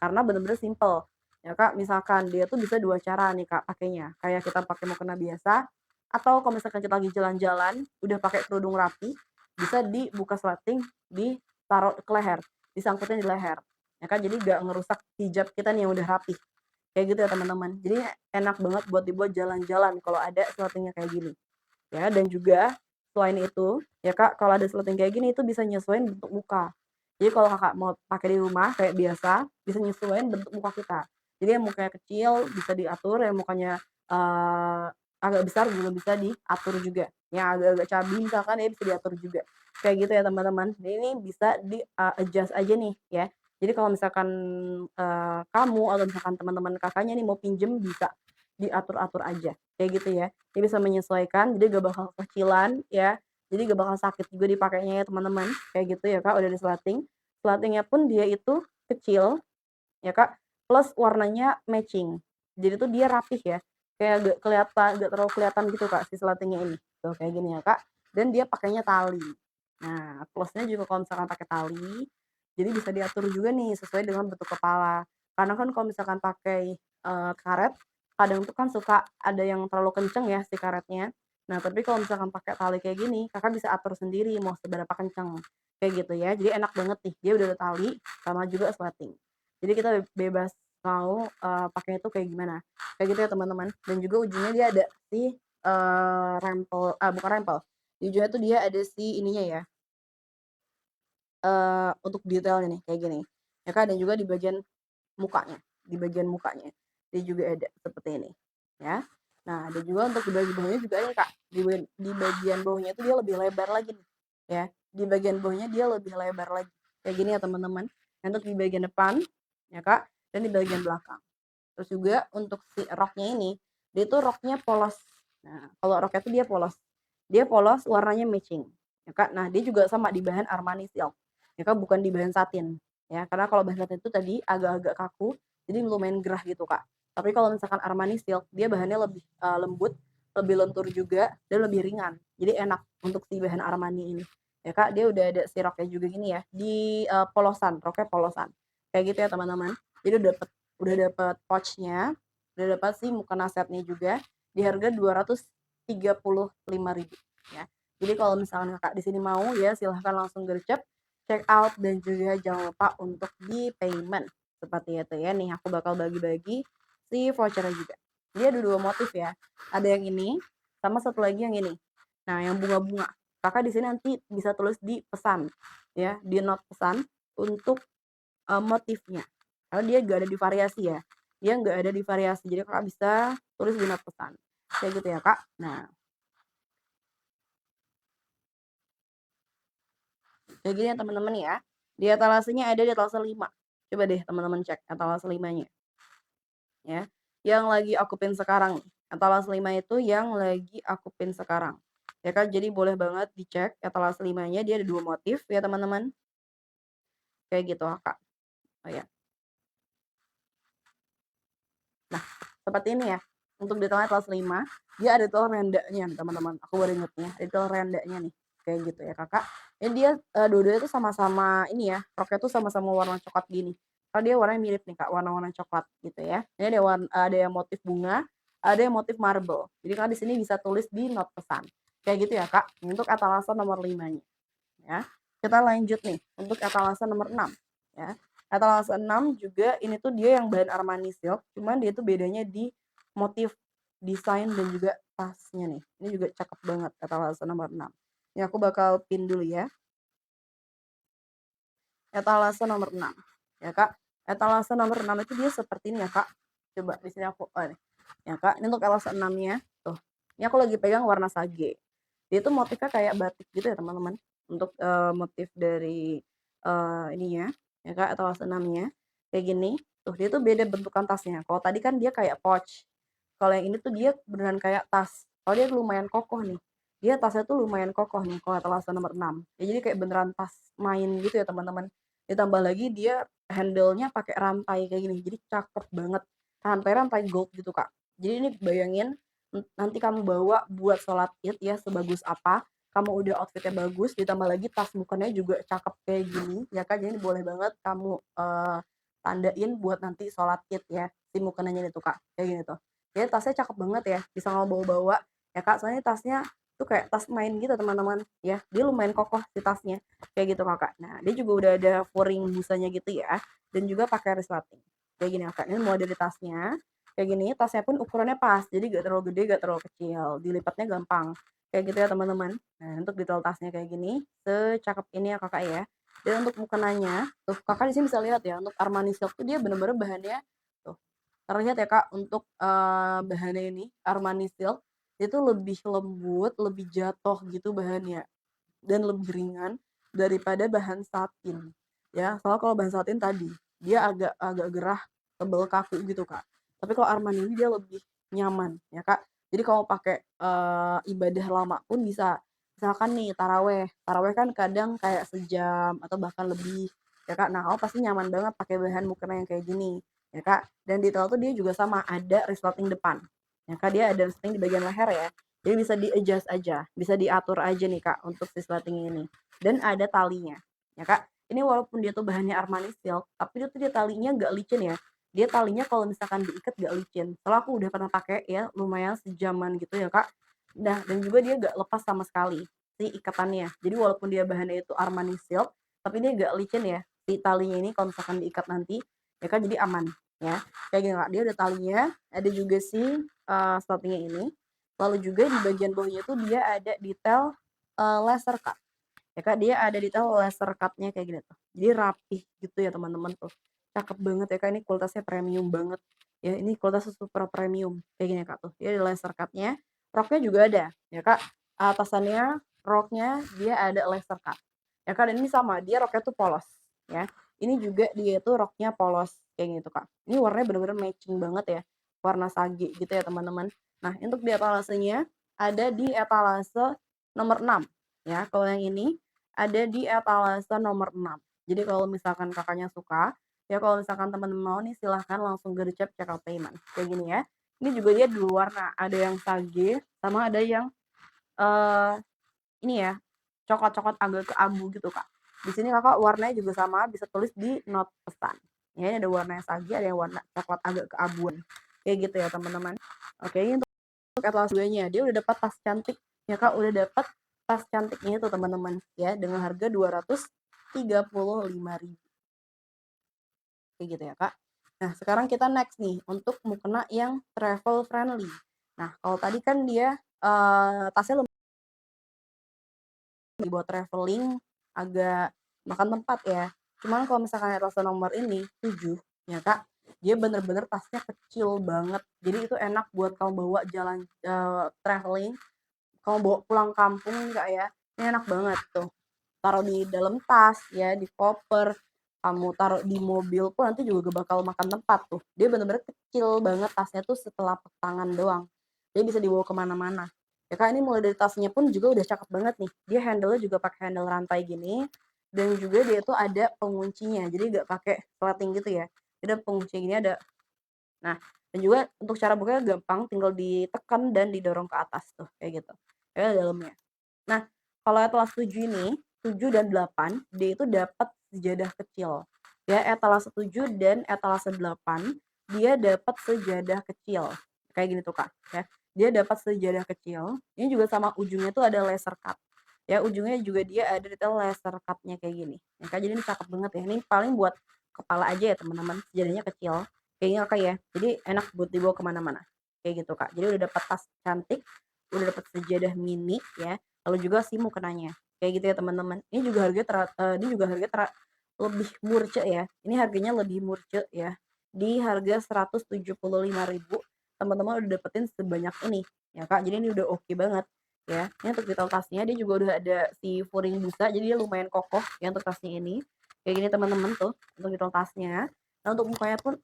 Karena bener-bener simple. Ya Kak, misalkan dia tuh bisa 2 cara nih Kak pakainya. Kayak kita pakai mukena biasa, atau kalau misalkan kita lagi jalan-jalan, udah pakai kerudung rapi, bisa dibuka slating, ditaruh ke leher, disangkutin di leher. Ya kan, jadi nggak ngerusak hijab kita nih yang udah rapi. Kayak gitu ya teman-teman. Jadi enak banget buat dibuat jalan-jalan kalau ada slatingnya kayak gini. Ya, dan juga selain itu, ya Kak, kalau ada sleting kayak gini itu bisa nyesuaiin bentuk muka. Jadi kalau Kakak mau pakai di rumah kayak biasa, bisa nyesuaiin bentuk muka kita. Jadi yang mukanya kecil bisa diatur, yang mukanya agak besar juga bisa diatur juga. Yang agak-agak cabi misalkan ya bisa diatur juga. Kayak gitu ya teman-teman. Jadi ini bisa di adjust aja nih ya. Jadi kalau misalkan kamu atau misalkan teman-teman Kakaknya nih mau pinjem bisa diatur-atur aja. Kayak gitu ya. Dia bisa menyesuaikan, jadi gak bakal kecilan ya, jadi gak bakal sakit juga dipakainya ya teman-teman, kayak gitu ya Kak, udah di slating. Slatingnya pun dia itu kecil ya Kak, plus warnanya matching. Jadi tuh dia rapih ya, kayak gak terlalu kelihatan gitu Kak si slatingnya ini. Tuh kayak gini ya Kak, dan dia pakainya tali. Nah, plusnya juga kalau misalkan pakai tali, jadi bisa diatur juga nih sesuai dengan bentuk kepala. Karena kan kalau misalkan pakai karet, kadang tuh kan suka ada yang terlalu kenceng ya si karetnya. Nah, tapi kalau misalkan pakai tali kayak gini, Kakak bisa atur sendiri mau seberapa kenceng, kayak gitu ya. Jadi enak banget nih, dia udah ada tali sama juga slating. Jadi kita bebas mau pakainya itu kayak gimana, kayak gitu ya teman-teman. Dan juga ujungnya dia ada si rempel, bukan rempel, di ujungnya tuh dia ada si ininya ya, untuk detailnya nih kayak gini, ya kan. Dan juga mukanya, di bagian mukanya, dia juga ada seperti ini, ya. Nah, ada juga untuk di bagian bawahnya juga ini Kak, di bagian bawahnya itu dia lebih lebar lagi nih, ya. Di bagian bawahnya dia lebih lebar lagi, kayak gini ya teman-teman. Untuk di bagian depan, ya Kak, dan di bagian belakang. Terus juga untuk si roknya ini, dia tuh roknya polos. Nah, kalau roknya tuh dia polos warnanya matching, ya Kak. Nah, dia juga sama di bahan Armani Silk, ya Kak, bukan di bahan satin, ya. Karena kalau bahan satin itu tadi agak-agak kaku, jadi lumayan gerah gitu Kak. Tapi kalau misalkan Armani Silk, dia bahannya lebih lembut, lebih lentur juga, dan lebih ringan. Jadi enak untuk si bahan Armani ini, ya Kak. Dia udah ada si roknya juga gini ya, di polosan, roknya polosan, kayak gitu ya teman-teman. Jadi udah dapat pouch-nya, udah dapat si mukena setnya juga di harga 235.000 ya. Jadi kalau misalkan Kakak di sini mau ya silahkan langsung gercep, check out, dan juga jangan lupa untuk di payment. Seperti itu ya. Nih aku bakal bagi-bagi si vouchernya juga. Dia ada 2 motif ya. Ada yang ini sama satu lagi yang ini. Nah, yang bunga-bunga. Kakak di sini nanti bisa tulis di pesan, ya, di note pesan untuk, motifnya. Karena dia nggak ada di variasi ya, dia nggak ada di variasi, jadi Kakak bisa tulis di note pesan, kayak gitu ya, Kak. Nah, kayak gini ya teman-teman ya, di etalasenya ada di etalase 5. Coba deh teman-teman cek etalase 5-nya, ya, yang lagi aku pin sekarang nih. Etalase 5 itu yang lagi aku pin sekarang, ya kan. Jadi boleh banget dicek etalase 5-nya, dia ada 2 motif ya teman-teman, kayak gitu, Kak. Oh ya. Nah, seperti ini ya, untuk detailnya kelas 5, dia ada detail rendanya nih teman-teman, aku baru inget nih ya, detail rendanya nih, kayak gitu ya Kakak. Ini dia, dua-duanya tuh sama-sama ini ya, roknya tuh sama-sama warna coklat gini, karena dia warnanya mirip nih Kak, warna-warna coklat gitu ya. Ini ada yang motif bunga, ada yang motif marble. Jadi Kakak di sini bisa tulis di note pesan, kayak gitu ya Kak, untuk etalase nomor 5-nya ya. Kita lanjut nih untuk etalase nomor 6 ya. Etalase 6 juga ini tuh dia yang bahan Armani Silk, cuman dia tuh bedanya di motif, desain dan juga tasnya nih. Ini juga cakep banget etalase nomor 6. Ini aku bakal pin dulu ya. Etalase nomor 6 ya, Kak. Etalase nomor 6 itu dia seperti ini ya, Kak. Coba di sini aku nih. Ya, Kak, ini untuk etalase 6-nya tuh. Ini aku lagi pegang warna sage. Dia tuh motifnya kayak batik gitu ya, teman-teman. Untuk motif dari ininya ya, Kak, etalase 6-nya kayak gini. Tuh, dia tuh beda bentukan tasnya. Kalau tadi kan dia kayak pouch. Kalau yang ini tuh dia beneran kayak tas. Kalau dia lumayan kokoh nih. Dia tasnya tuh lumayan kokoh nih kalau etalase nomor 6. Ya, jadi kayak beneran tas main gitu ya, teman-teman. Ditambah lagi dia handle-nya pakai rantai kayak gini. Jadi cakep banget. Rantai-rantai gold gitu, Kak. Jadi ini bayangin nanti kamu bawa buat sholat Id ya sebagus apa, kamu udah outfitnya bagus, ditambah lagi tas mukanya juga cakep kayak gini, ya kan. Jadi boleh banget kamu tandain buat nanti sholat Id ya, si mukenanya itu Kak, kayak gini tuh. Jadi tasnya cakep banget ya, bisa kamu bawa-bawa ya Kak, soalnya tasnya tuh kayak tas main gitu teman-teman ya, dia lumayan kokoh si tasnya, kayak gitu Kakak. Nah, dia juga udah ada foring busanya gitu ya, dan juga pakai resleting. Kayak gini Kakak, ini model dari tasnya. Kayak gini, tasnya pun ukurannya pas, jadi gak terlalu gede, gak terlalu kecil, dilipatnya gampang. Kayak gitu ya teman-teman. Nah, untuk detail tasnya kayak gini, secakep ini ya Kakak ya. Dan untuk mukenanya, tuh Kakak di sini bisa lihat ya, untuk Armani Silk tuh dia bener-bener bahannya tuh. Terlihat ya Kak, untuk bahannya ini Armani Silk itu lebih lembut, lebih jatuh gitu bahannya dan lebih ringan daripada bahan satin. Ya, soalnya kalau bahan satin tadi dia agak agak gerah, tebel, kaku gitu, Kak. Tapi kalau Armani ini dia lebih nyaman ya, Kak. Jadi kalau pakai ibadah lama pun bisa. Misalkan nih taraweh, taraweh kan kadang kayak sejam atau bahkan lebih ya, Kak. Nah, kamu pasti nyaman banget pakai bahan mukena yang kayak gini ya, Kak. Dan detail tuh dia juga sama, ada resleting depan. Ya, Kak, dia ada resleting di bagian leher ya. Jadi bisa di-adjust aja, bisa diatur aja nih Kak untuk si sleting ini. Dan ada talinya, ya Kak. Ini walaupun dia tuh bahannya Armani Silk, tapi dia talinya nggak licin ya. Dia talinya kalau misalkan diikat nggak licin. Soalnya aku udah pernah pakai ya, lumayan sejaman gitu ya Kak. Nah, dan juga dia nggak lepas sama sekali si ikatannya. Jadi walaupun dia bahannya itu Armani Silk, tapi dia nggak licin ya. Si talinya ini kalau misalkan diikat nanti, ya Kak, jadi aman ya. Kayak gini Kak, dia ada talinya, ada juga si sletingnya ini. Lalu juga di bagian bawahnya tuh dia ada detail, laser cut, ya Kak, dia ada detail laser cut-nya kayak gini tuh. Jadi rapih gitu ya teman-teman tuh. Cakep banget ya Kak, ini kualitasnya premium banget. Ya ini kualitasnya super premium, kayak gini Kak tuh. Dia ada laser cut-nya, roknya juga ada ya Kak, atasannya, roknya dia ada laser cut. Ya Kak, dan ini sama, dia roknya tuh polos ya. Ini juga dia tuh roknya polos kayak gitu Kak. Ini warnanya bener-bener matching banget ya, warna sage gitu ya teman-teman. Nah, untuk di etalasenya ada di etalase nomor 6 ya. Kalau yang ini ada di etalase nomor 6. Jadi kalau misalkan Kakaknya suka, ya kalau misalkan teman-teman mau nih silahkan langsung gercep check out payment. Kayak gini ya. Ini juga dia 2 warna, ada yang sage sama ada yang eee, ini ya, coklat-coklat agak ke abu gitu, Kak. Di sini Kakak warnanya juga sama, bisa tulis di note pesan. Ya, ini ada warna yang sage, ada yang warna coklat agak keabuan. Kayak gitu ya, teman-teman. Oke, ini untuk etalase 2-nya, dia udah dapat tas cantik ya, Kak, udah dapat tas cantiknya itu, teman-teman, ya, dengan harga 235.000 kayak gitu ya, Kak. Nah, sekarang kita next nih untuk mukena yang travel friendly. Nah, kalau tadi kan dia tasnya dibawa traveling agak makan tempat ya. Cuman kalau misalkan etalase nomor ini 7 ya Kak, dia bener-bener tasnya kecil banget. Jadi itu enak buat kamu bawa jalan, traveling, kamu bawa pulang kampung nih Kak ya, ini enak banget tuh. Taruh di dalam tas ya, di koper, kamu taruh di mobil pun nanti juga gak bakal makan tempat tuh. Dia bener-bener kecil banget tasnya tuh setelapak tangan doang. Dia bisa dibawa kemana mana. Ya Kak, ini mulai dari tasnya pun juga udah cakep banget nih. Dia handle-nya juga pakai handle rantai gini, dan juga dia tuh ada penguncinya, jadi nggak pakai sleting gitu ya. Dia ada pengunci gini ada. Nah, dan juga untuk cara bukanya gampang, tinggal ditekan dan didorong ke atas tuh, kayak gitu. Kayak dalamnya. Nah, kalau etalase 7 ini, 7 dan 8, dia itu dapat sejadah kecil. Ya, etalase 7 dan etalase 8, dia dapat sejadah kecil. Kayak gini tuh, Kak, ya. Dia dapat sejadah kecil, ini juga sama ujungnya tuh ada laser cut. Ya, ujungnya juga dia ada detail laser cut-nya kayak gini. Ya, Kak, jadi ini cakep banget ya. Ini paling buat kepala aja ya, teman-teman. Sejadahnya kecil. Kayak gini, Kak, ya. Jadi enak buat dibawa kemana mana. Kayak gitu, Kak. Jadi udah dapat tas cantik, udah dapat sejadah mini ya, lalu juga si mukenanya. Kayak gitu ya teman-teman. Ini juga harganya lebih murce ya. Ini harganya lebih murce ya. Di harga 175.000 teman-teman udah dapetin sebanyak ini ya Kak. Jadi ini udah oke banget ya. Ini untuk detail tasnya dia juga udah ada si furing busa jadi dia lumayan kokoh ya untuk tasnya ini. Kayak gini teman-teman tuh untuk detail tasnya. Nah, untuk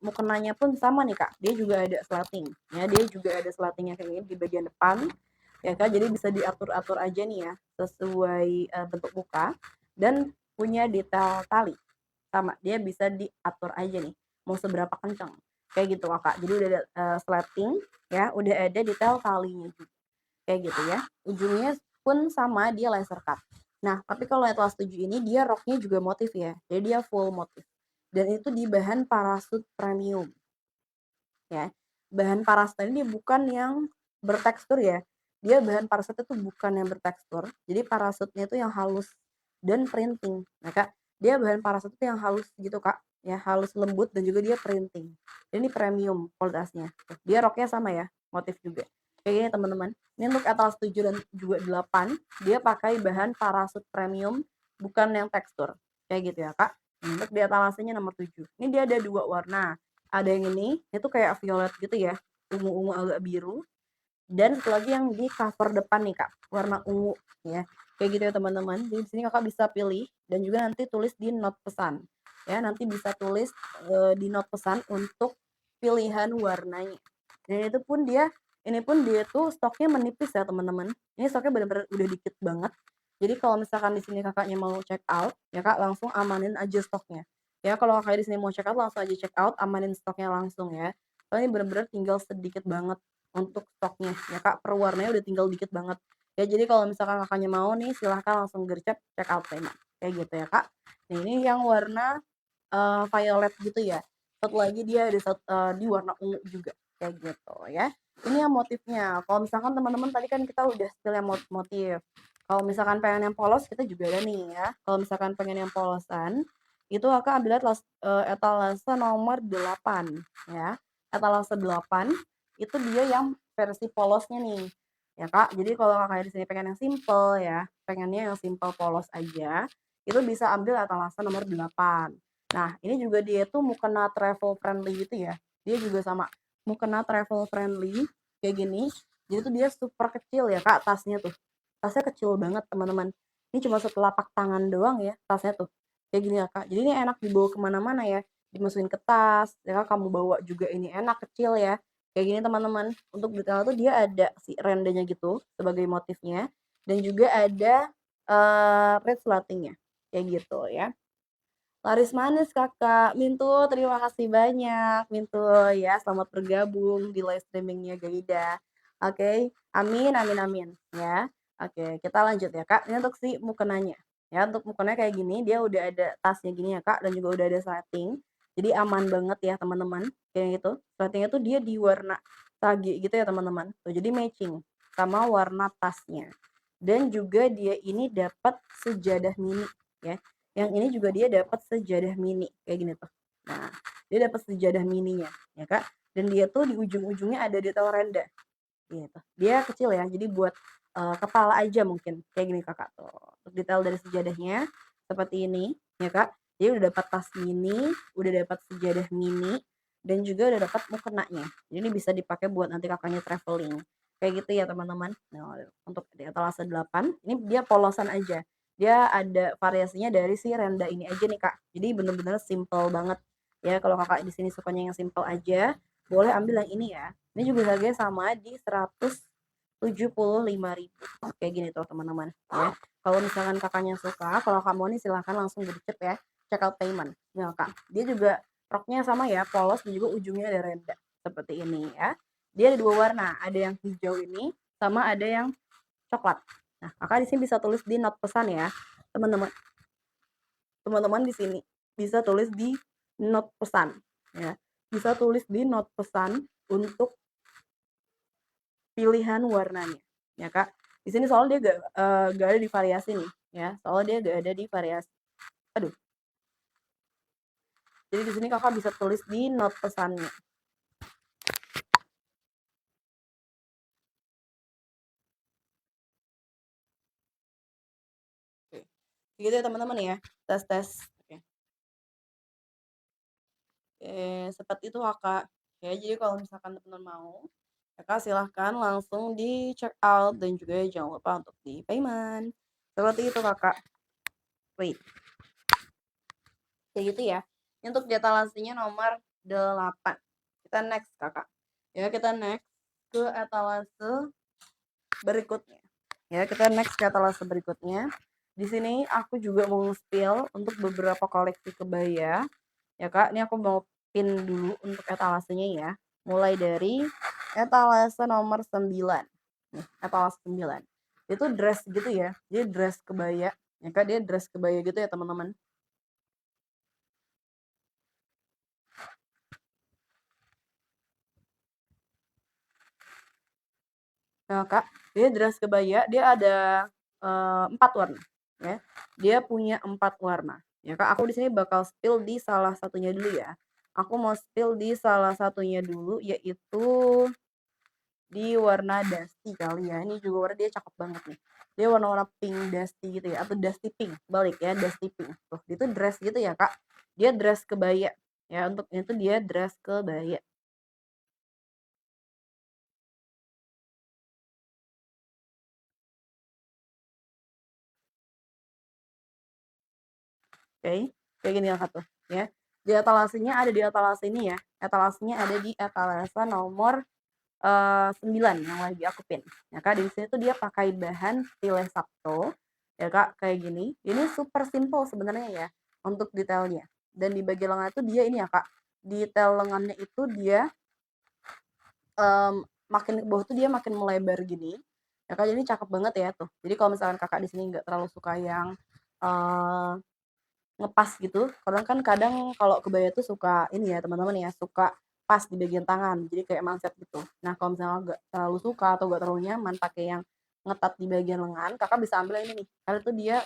mukenanya pun sama nih Kak. Dia juga ada slating ya. Dia juga ada slatingnya kayak gini di bagian depan ya Kak, jadi bisa diatur-atur aja nih ya, sesuai, bentuk muka dan punya detail tali, sama, dia bisa diatur aja nih, mau seberapa kenceng, kayak gitu Kakak. Jadi udah ada, slating ya, udah ada detail talinya juga, kayak gitu ya. Ujungnya pun sama, dia laser cut. Nah, tapi kalau Atlas 7 ini dia roknya juga motif ya, jadi dia full motif dan itu di bahan parasut premium ya. Bahan parasut ini bukan yang bertekstur ya, dia bahan parasutnya tuh bukan yang bertekstur, jadi parasutnya itu yang halus dan printing. Nah, Kak, dia bahan parasut itu yang halus gitu, Kak, ya halus lembut dan juga dia printing. Dan ini premium kualitasnya. Tuh, dia roknya sama ya, motif juga. Kayak gini teman-teman. Ini untuk Atlas 7 dan juga 8, dia pakai bahan parasut premium, bukan yang tekstur. Kayak gitu ya, Kak. Untuk di etalasenya nomor 7. Ini dia ada 2 warna. Ada yang ini, itu kayak violet gitu ya, ungu-ungu agak biru. Dan satu lagi yang di cover depan nih Kak, warna ungu ya. Kayak gitu ya teman-teman. Jadi di sini Kakak bisa pilih dan juga nanti tulis di note pesan. Ya, nanti bisa tulis di note pesan untuk pilihan warnanya. Dan itu pun ini pun dia tuh stoknya menipis ya teman-teman. Ini stoknya benar-benar udah dikit banget. Jadi kalau misalkan di sini Kakaknya mau check out, ya Kak langsung amanin aja stoknya. Ya kalau Kakak di sini mau check out langsung aja check out, amanin stoknya langsung ya. Soalnya ini benar-benar tinggal sedikit banget untuk stoknya ya Kak, per warnanya udah tinggal dikit banget. Ya jadi kalau misalkan Kakaknya mau nih silahkan langsung gercep check out tema, kayak gitu ya Kak. Nah ini yang warna, violet gitu ya. Satu lagi dia ada di warna ungu juga, kayak gitu ya. Ini yang motifnya, kalau misalkan teman-teman tadi kan kita udah spill yang motif. Kalau misalkan pengen yang polos kita juga ada nih ya. Kalau misalkan pengen yang polosan, itu Kakak ambil etalase nomor 8 ya. Etalase 8 itu dia yang versi polosnya nih, ya Kak. Jadi kalau Kakaknya di sini pengen yang simple ya, pengennya yang simple polos aja, itu bisa ambil etalase nomor 8. Nah, ini juga dia tuh mukena travel friendly gitu ya. Dia juga sama mukena travel friendly kayak gini. Jadi tuh dia super kecil ya Kak tasnya tuh. Tasnya kecil banget teman-teman. Ini cuma setelapak tangan doang ya tasnya tuh. Kayak gini ya Kak. Jadi ini enak dibawa kemana-mana ya. Dimasukin ke tas, ya Kak kamu bawa juga ini enak kecil ya. Kayak gini teman-teman. Untuk detail tuh dia ada si rendenya gitu sebagai motifnya dan juga ada red slating-nya. Kayak gitu ya. Laris manis Kakak, Mintu terima kasih banyak Mintu ya, selamat bergabung di live streaming-nya Gaida. Oke, amin amin amin ya. Oke, kita lanjut ya Kak, ini untuk si mukenanya. Ya, untuk mukenanya kayak gini, dia udah ada tasnya gini ya Kak, dan juga udah ada slating. Jadi aman banget ya teman-teman, kayak gitu. Slatingnya tuh dia di warna sage gitu ya teman-teman. Tuh, jadi matching sama warna tasnya. Dan juga dia ini dapat sejadah mini ya. Yang ini juga dia dapat sejadah mini, kayak gini tuh. Nah, dia dapat sejadah mininya, ya Kak. Dan dia tuh di ujung-ujungnya ada detail renda, gitu. Dia kecil ya, jadi buat kepala aja mungkin, kayak gini Kakak tuh. Untuk detail dari sejadahnya seperti ini ya Kak. Jadi udah dapat tas mini, udah dapat sejadah mini, dan juga udah dapat mukenanya. Jadi ini bisa dipakai buat nanti Kakaknya traveling. Kayak gitu ya teman-teman. Nah, untuk di etalase 8, ini dia polosan aja. Dia ada variasinya dari si renda ini aja nih Kak. Jadi bener-bener simple banget. Ya kalau Kakak di sini sukanya yang simple aja, boleh ambil yang ini ya. Ini juga harganya sama di 175.000. Kayak gini tuh teman-teman ya. Kalau misalkan Kakaknya suka, kalau kamu nih silahkan langsung gercep ya. Check out payment. Ya Kak. Dia juga roknya sama ya, polos dan juga ujungnya ada renda. Seperti ini ya. Dia ada dua warna, ada yang hijau ini sama ada yang coklat. Nah, Kakak di sini bisa tulis di not pesan ya, teman-teman. Teman-teman di sini bisa tulis di not pesan ya. Bisa tulis di not pesan untuk pilihan warnanya ya Kak. Di sini soalnya dia gak ada di variasi nih ya. Soalnya dia gak ada di variasi. Aduh. Jadi di sini Kakak bisa tulis di not pesannya. Oke. Gitu ya teman-teman ya. Tes-tes. Oke. Seperti itu Kakak. Ya, jadi kalau misalkan teman-teman mau, Kakak silahkan langsung di check out dan juga jangan lupa untuk di payment. Seperti itu Kakak. Wait. Kayak gitu ya. Ini untuk etalasinya nomor 8. Kita next Kakak. Ya, kita next ke etalase berikutnya. Ya, kita next ke etalase berikutnya. Di sini aku juga mau spill untuk beberapa koleksi kebaya. Ya Kak, ini aku mau pin dulu untuk etalasenya ya. Mulai dari etalase nomor 9. Nih, etalase 9. Itu dress gitu ya. Jadi dress kebaya. Ya Kak, dia dress kebaya gitu ya teman-teman. Nah, Kak, dia dress kebaya, dia ada 4 warna ya. Dia punya 4 warna. Ya, Kak, aku di sini bakal spill di salah satunya dulu ya. Aku mau spill di salah satunya dulu yaitu di warna dusty kali ya. Ini juga warna dia cakep banget nih. Dia warna-warna pink dusty gitu ya atau dusty pink. Balik ya, dusty pink. Tuh, dia tuh dress gitu ya, Kak. Dia dress kebaya. Ya, untuk itu dia dress kebaya. Oke, kayak gini ya tuh ya. Di etalasenya ada di etalase ini ya. Etalasenya ada di etalase nomor 9 yang lagi aku pin. Ya Kak, di sini tuh dia pakai bahan Stile Sapto. Ya Kak, kayak gini. Ini super simple sebenarnya ya untuk detailnya. Dan di bagian lengan itu dia ini ya Kak. Detail lengannya itu dia makin ke bawah tuh dia makin melebar gini. Ya Kak, jadi cakep banget ya tuh. Jadi kalau misalkan Kakak di sini nggak terlalu suka yang eh, ngepas gitu. Karena kan kadang kalau kebaya tuh suka ini ya teman-teman ya, suka pas di bagian tangan. Jadi kayak manset gitu. Nah, kalau misalnya nggak terlalu suka atau nggak terlalu nyaman pakai yang ngetat di bagian lengan, Kakak bisa ambil ini nih. Karena tuh dia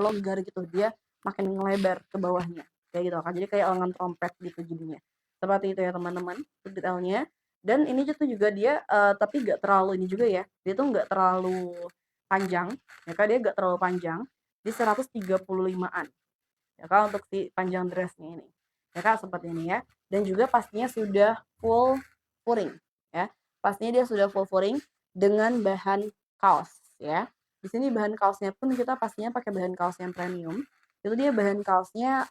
longgar gitu, dia makin ngelebar ke bawahnya. Kayak gitu kan. Jadi kayak lengan trompet gitu jadinya. Seperti itu ya teman-teman, detailnya. Dan ini tuh juga dia tapi nggak terlalu ini juga ya. Dia tuh nggak terlalu panjang, ya kan dia nggak terlalu panjang di 135-an ya Kak untuk si panjang dressnya ini ya Kak seperti ini ya dan juga pastinya sudah full furing ya pastinya dia sudah full furing dengan bahan kaos ya di sini bahan kaosnya pun kita pastinya pakai bahan kaos yang premium itu dia bahan kaosnya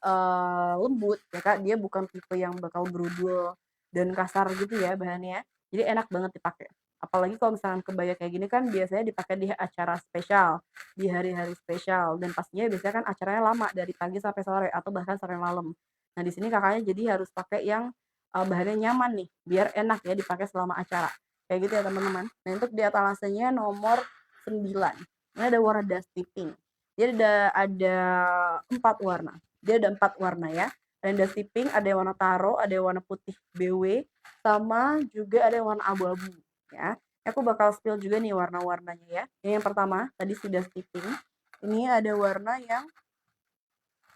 lembut ya Kak dia bukan tipe yang bakal berudul dan kasar gitu ya bahannya jadi enak banget dipakai apalagi kalau misalkan kebaya kayak gini kan biasanya dipakai di acara spesial di hari-hari spesial dan pastinya biasanya kan acaranya lama dari pagi sampai sore atau bahkan sampai malam. Nah, di sini Kakaknya jadi harus pakai yang bahannya nyaman nih, biar enak ya dipakai selama acara. Kayak gitu ya teman-teman. Nah, untuk di etalasenya nomor 9. Ini ada warna dusty pink. Dia ada 4 warna. Dia ada 4 warna ya. Ada yang dusty pink, ada yang warna taro, ada yang warna putih BW, sama juga ada yang warna abu-abu ya. Aku bakal spill juga nih warna-warnanya ya. Yang pertama, tadi sudah skipping. Ini ada warna yang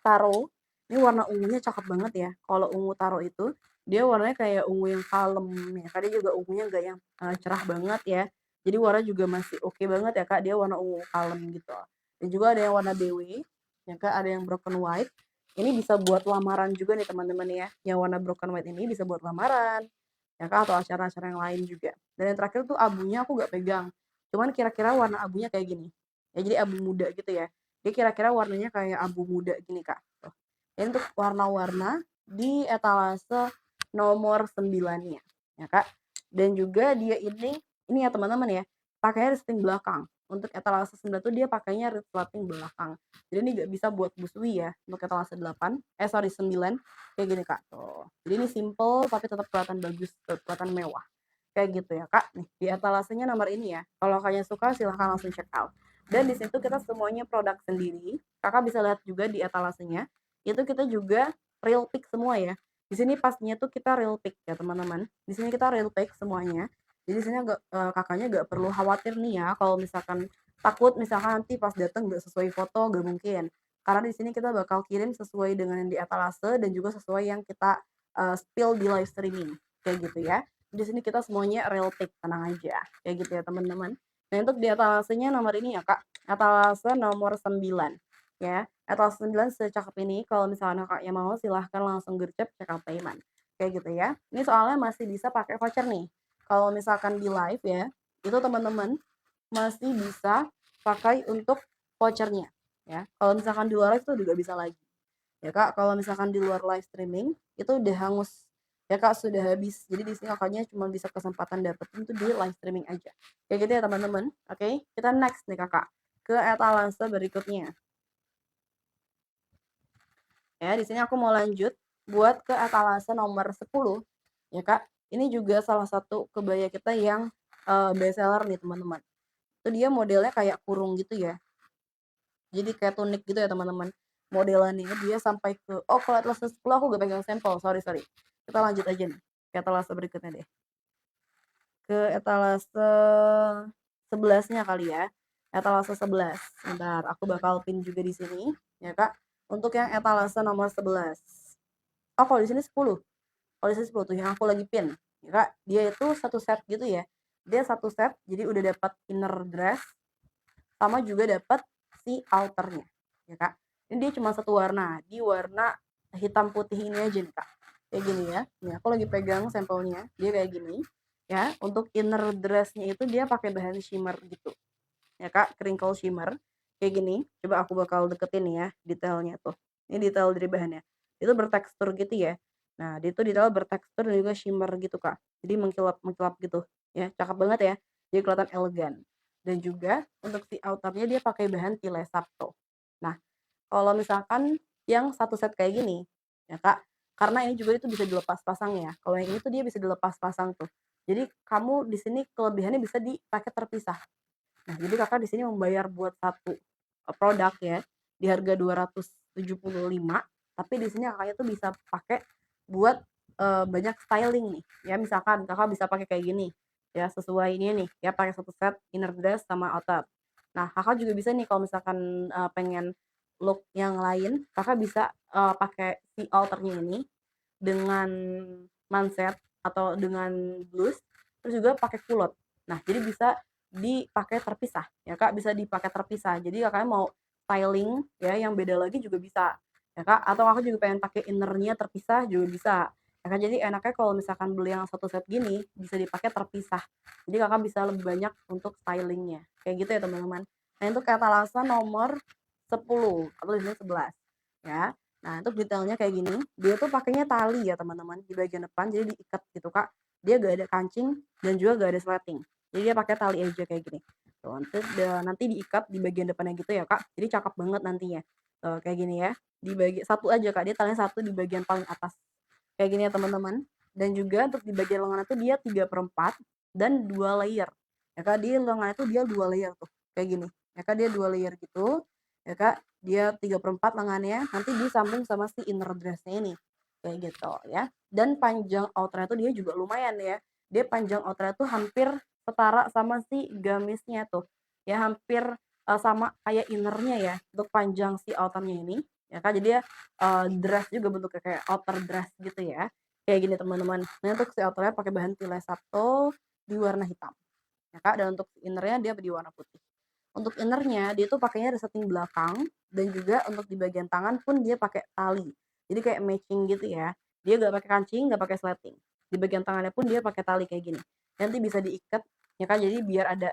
taro. Ini warna ungunya cakep banget ya. Kalau ungu taro itu, dia warnanya kayak ungu yang kalem ya. Tadi juga ungunya enggak yang cerah banget ya. Jadi warna juga masih oke banget ya, Kak, dia warna ungu kalem gitu. Dan juga ada yang warna BW, ya, Kak, ada yang broken white. Ini bisa buat lamaran juga nih teman-teman ya. Yang warna broken white ini bisa buat lamaran, ya, Kak, atau acara-acara yang lain juga. Dan yang terakhir tuh abunya aku nggak pegang. Cuman kira-kira warna abunya kayak gini. Ya jadi abu muda gitu ya. Dia kira-kira warnanya kayak abu muda gini, Kak. Tuh. Ini untuk warna-warna di etalase nomor 9-nya, ya, Kak. Dan juga dia ini ya teman-teman ya, pakainya resleting belakang. Untuk etalase 9 tuh dia pakainya resleting belakang. Jadi ini nggak bisa buat busui ya untuk etalase 8, sorry 9 kayak gini, Kak. Tuh. Jadi ini simple tapi tetap kelihatan bagus, kelihatan mewah. Kayak gitu ya, Kak. Nih, di etalasenya nomor ini ya. Kalau Kakaknya suka silahkan langsung check out. Dan di situ kita semuanya produk sendiri. Kakak bisa lihat juga di etalasenya. Itu kita juga real pick semua ya. Di sini pastinya tuh kita real pick ya, teman-teman. Di sini kita real pick semuanya. Jadi di sini kakaknya nggak perlu khawatir nih ya kalau misalkan takut misalkan nanti pas datang nggak sesuai foto, nggak mungkin. Karena di sini kita bakal kirim sesuai dengan yang di etalase dan juga sesuai yang kita spill di live streaming kayak gitu ya. Di sini kita semuanya real pick, tenang aja kayak gitu ya teman-teman. Nah untuk di etalasenya nomor ini ya Kak, etalase nomor 9 ya. Etalase 9 secakep ini kalau misalnya Kakaknya mau silahkan langsung gercep check out payment kayak gitu ya. Ini soalnya masih bisa pakai voucher nih. Kalau misalkan di live ya, itu teman-teman masih bisa pakai untuk vouchernya ya. Kalau misalkan di luar live itu juga bisa lagi. Ya Kak, kalau misalkan di luar live streaming itu udah hangus. Ya Kak, sudah habis. Jadi di sini Kakaknya cuma bisa kesempatan dapetin tuh di live streaming aja. Kayak gitu ya teman-teman. Oke, kita next nih Kakak ke etalase berikutnya. Ya, di sini aku mau lanjut buat ke etalase nomor 10 ya Kak. Ini juga salah satu kebaya kita yang best seller nih teman-teman. Itu dia modelnya kayak kurung gitu ya. Jadi kayak tunik gitu ya teman-teman. Modelannya dia sampai ke kalau etalase 10 aku gak pegang sampel, sorry sorry. Kita lanjut aja nih ke etalase berikutnya deh. Ke etalase 11-nya kali ya. Etalase 11. Bentar, aku bakal pin juga di sini ya Kak. Untuk yang etalase nomor 11. Oh, kalau di sini 10. Kalau di sini 10 tuh yang aku lagi pin. Ya Kak, dia itu satu set gitu ya. Dia satu set, jadi udah dapat inner dress sama juga dapat si outernya ya Kak. Ini dia cuma satu warna, di warna hitam putih ini aja nih Kak. Kayak gini ya. Nih aku lagi pegang sampelnya, dia kayak gini ya. Untuk inner dressnya itu dia pakai bahan shimmer gitu ya Kak, crinkle shimmer kayak gini. Coba aku bakal deketin nih ya detailnya tuh. Ini detail dari bahannya. Itu bertekstur gitu ya. Nah, dia tuh detail bertekstur dan juga shimmer gitu Kak. Jadi mengkilap-mengkilap gitu ya. Cakep banget ya. Jadi kelihatan elegan. Dan juga untuk si outernya dia pakai bahan tilesap tuh. Nah, kalau misalkan yang satu set kayak gini ya Kak, karena ini juga itu bisa dilepas pasang ya. Kalau yang ini tuh dia bisa dilepas pasang tuh. Jadi kamu di sini kelebihannya bisa dipakai terpisah. Nah, jadi Kakak di sini membayar buat satu produk ya, di harga 275, tapi di sini Kakaknya tuh bisa pakai buat, banyak styling nih, ya misalkan Kakak bisa pakai kayak gini, ya sesuai ini nih, ya pakai satu set inner dress sama outer. Nah, Kakak juga bisa nih kalau misalkan, pengen look yang lain, Kakak bisa, pakai si outernya ini dengan manset atau dengan blus, terus juga pakai kulot. Nah, jadi bisa dipakai terpisah ya Kak, bisa dipakai terpisah. Jadi Kakaknya mau styling ya yang beda lagi juga bisa ya Kak, atau Kakak juga pengen pakai innernya terpisah juga bisa. Ya Kak, jadi enaknya kalau misalkan beli yang satu set gini bisa dipakai terpisah. Jadi Kakak bisa lebih banyak untuk stylingnya. Kayak gitu ya teman-teman. Nah, untuk etalase nomor 10 atau di sini 11 ya. Nah, untuk detailnya kayak gini, dia tuh pakainya tali ya teman-teman di bagian depan jadi diikat gitu Kak. Dia gak ada kancing dan juga gak ada sleting. Jadi dia pakai tali aja kayak gini. Tuh, nanti diikat di bagian depannya gitu ya Kak. Jadi cakep banget nantinya. Tuh, kayak gini ya. Di bagian satu aja Kak, dia talinya satu di bagian paling atas. Kayak gini ya teman-teman. Dan juga untuk di bagian lengan itu dia 3/4 dan 2 layer. Ya Kak, di lengan itu dia 2 layer tuh. Kayak gini. Ya Kak, dia 2 layer gitu. Ya Kak, dia 3/4 lengannya nanti disambung sama si inner dressnya ini. Kayak gitu ya. Dan panjang outernya tuh dia juga lumayan ya. Dia panjang outernya tuh hampir setara sama si gamisnya tuh. Ya hampir sama kayak innernya ya untuk panjang si outernya ini. Ya Kak, jadi ya dress juga bentuknya kayak outer dress gitu ya. Kayak gini teman-teman. Nah, untuk si outernya pakai bahan Tile Sapto di warna hitam. ya Kak, dan untuk innernya dia di warna putih. Untuk innernya dia tuh pakainya resleting belakang dan juga untuk di bagian tangan pun dia pakai tali. Jadi kayak matching gitu ya. Dia nggak pakai kancing, nggak pakai sleting. Di bagian tangannya pun dia pakai tali kayak gini. Nanti bisa diikat ya Kak, jadi biar ada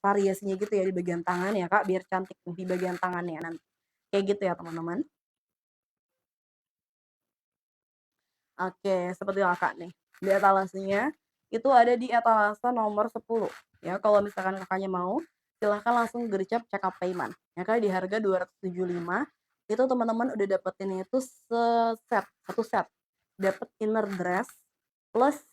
variasinya gitu ya di bagian tangan ya Kak, biar cantik di bagian tangannya nanti. Kayak gitu ya teman-teman. Oke, seperti Kakak nih. Di etalasenya itu ada di etalase nomor 10 ya. Kalau misalkan Kakaknya mau, silahkan langsung gercep check out payment. Ya Kak, di harga 275 itu teman-teman udah dapetin itu seset, satu set. Dapet inner dress plus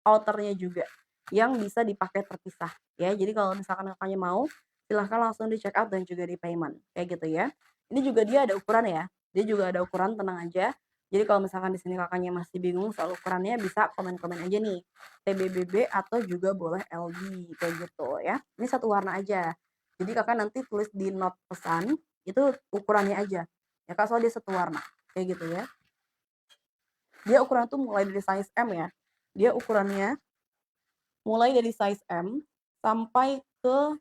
outernya juga yang bisa dipakai terpisah ya. Jadi kalau misalkan Kakaknya mau, silahkan langsung di check out dan juga di payment kayak gitu ya. Ini juga dia ada ukuran ya. Dia juga ada ukuran, tenang aja. Jadi kalau misalkan di sini Kakaknya masih bingung soal ukurannya, bisa komen-komen aja nih, TBBB atau juga boleh LB kayak gitu ya. Ini satu warna aja. Jadi Kakak nanti tulis di note pesan, itu ukurannya aja. Ya Kak, soalnya dia satu warna, kayak gitu ya. Dia ukuran tuh mulai dari size M ya. Dia ukurannya mulai dari size M sampai ke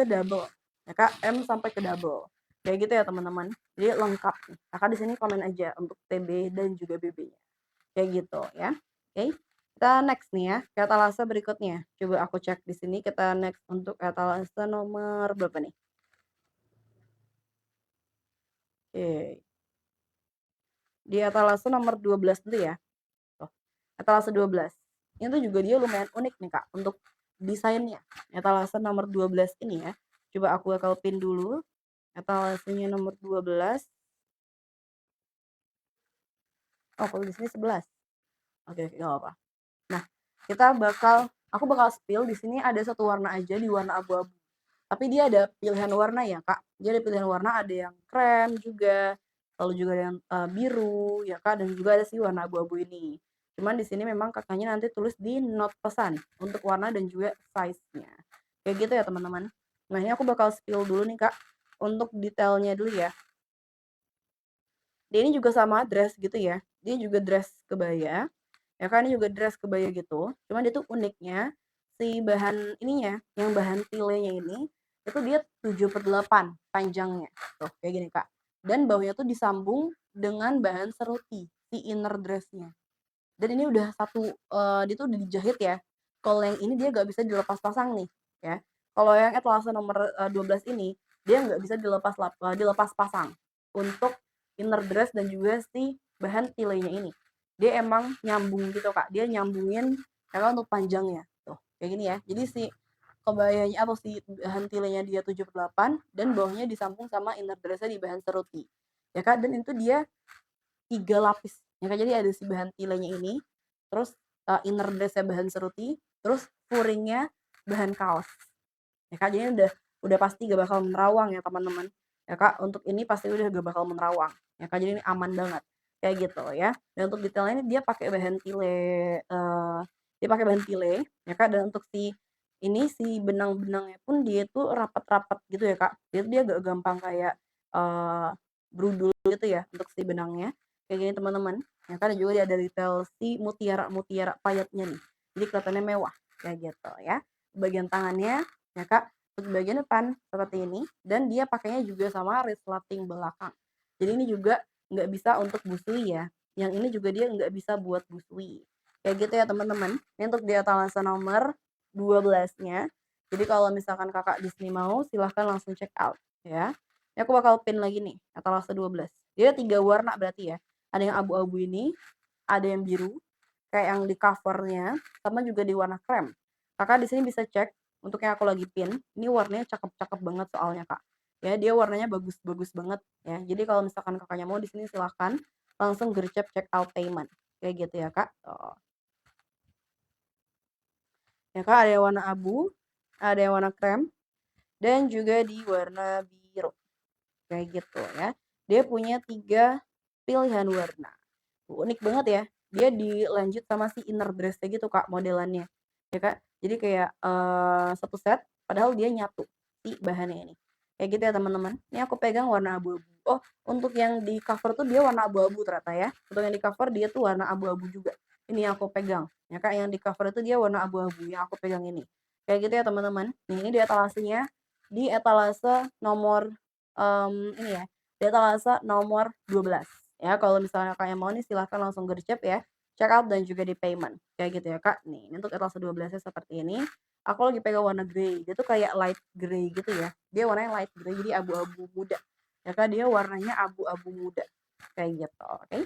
double. Ya Kak, M sampai ke double. Kayak gitu ya teman-teman. Jadi lengkap nih. Kakak di sini komen aja untuk TB dan juga BB-nya. Kayak gitu ya. Oke. Kita next nih ya, ke etalase berikutnya. Coba aku cek di sini, kita next untuk etalase nomor berapa nih? Oke. Di etalase nomor 12 dulu ya. Tuh, etalase 12. Ini tuh juga dia lumayan unik nih Kak untuk desainnya. Etalase nomor 12 ini ya. Coba aku bakal pin dulu. Etalasenya nomor 12. Oh, kalau di sini 11. Oke, oke, enggak apa-apa. Nah, aku bakal spill di sini ada satu warna aja di warna abu-abu. Tapi dia ada pilihan warna ya, Kak. Dia ada pilihan warna, ada yang krem juga, lalu juga ada yang biru ya, Kak, dan juga ada sih warna abu-abu ini. Cuman di sini memang Kakaknya nanti tulis di note pesan untuk warna dan juga size-nya. Kayak gitu ya, teman-teman. Nah, ini aku bakal spill dulu nih, Kak, untuk detailnya dulu ya. Dia ini juga sama dress gitu ya. Dia juga dress kebaya. Ya kan ini juga dress kebaya gitu. Cuman dia tuh uniknya si bahan ininya, yang bahan tilenya ini itu dia 7/8 panjangnya. Tuh, kayak gini, Kak. Dan bawahnya tuh disambung dengan bahan seruti, si inner dressnya. Dan ini udah satu dia tuh udah dijahit ya. Kalau yang ini dia nggak bisa dilepas pasang nih, ya. Kalau yang etalase nomor 12 ini, dia nggak bisa dilepas pasang untuk inner dress dan juga si bahan tilenya ini. Dia emang nyambung gitu, Kak. Dia nyambungin karena untuk panjangnya. Tuh, kayak gini ya. Jadi si kebayanya atau si bahan tilenya dia 7/8 dan bawahnya disambung sama inner dressnya di bahan seruti. Ya, Kak, dan itu dia 3 lapis. Ya, Kak, jadi ada si bahan tilenya ini, terus inner dressnya bahan seruti, terus furingnya bahan kaos. Ya, Kak, jadi udah pasti gak bakal menerawang ya teman-teman. Ya, Kak, untuk ini pasti udah gak bakal menerawang. Ya, Kak, jadi ini aman banget. Kayak gitu ya. Dan untuk detailnya ini dia pakai bahan tile, dia pakai bahan tile, ya, Kak, dan untuk si benang-benangnya pun dia tuh rapat-rapat gitu ya, Kak. Dia gak gampang kayak brudul gitu ya untuk si benangnya. Kayak gini teman-teman. Ya kan juga dia ada detail si mutiara-mutiara payetnya nih. Jadi kelihatannya mewah kayak gitu ya. Bagian tangannya ya Kak, untuk bagian depan seperti ini dan dia pakainya juga sama resleting belakang. Jadi ini juga nggak bisa untuk busui ya. Yang ini juga dia nggak bisa buat busui. Kayak gitu ya teman-teman. Ini untuk di etalase nomor 12-nya. Jadi kalau misalkan Kakak di sini mau silahkan langsung check out ya. Ini aku bakal pin lagi nih etalase 12. Dia 3 warna berarti ya. Ada yang abu-abu ini, ada yang biru, kayak yang di covernya, sama juga di warna krem. Kakak di sini bisa cek untuk yang aku lagi pin, ini warnanya cakep-cakep banget soalnya Kak. Ya, dia warnanya bagus-bagus banget ya. Jadi kalau misalkan Kakaknya mau di sini silahkan langsung gercep check out payment. Kayak gitu ya Kak. Tuh. Ya Kak, ada yang warna abu, ada yang warna krem, dan juga di warna biru. Kayak gitu ya. Dia punya 3 pilihan warna. Unik banget ya. Dia dilanjut sama si inner dress-nya gitu, Kak, modelannya. Ya, Kak. Jadi kayak, satu set padahal dia nyatu si bahannya ini. Kayak gitu ya, teman-teman. Ini aku pegang warna abu-abu. Oh, untuk yang di cover tuh dia warna abu-abu ternyata ya. Untuk yang di cover dia tuh warna abu-abu juga. ini yang aku pegang, ya Kak, yang di cover itu dia warna abu-abu yang aku pegang ini. Kayak gitu ya teman-teman. Nih ini di etalasenya, di etalase nomor, ini ya, di etalase nomor 12 ya. Kalau misalnya Kakaknya mau nih silahkan langsung gercep ya, check out dan juga di payment, kayak gitu ya Kak. Nih ini untuk etalase 12-nya seperti ini. Aku lagi pegang warna grey, dia tuh kayak light grey gitu ya. Dia warnanya light grey jadi abu-abu muda. Ya Kak, dia warnanya abu-abu muda, kayak gitu, oke.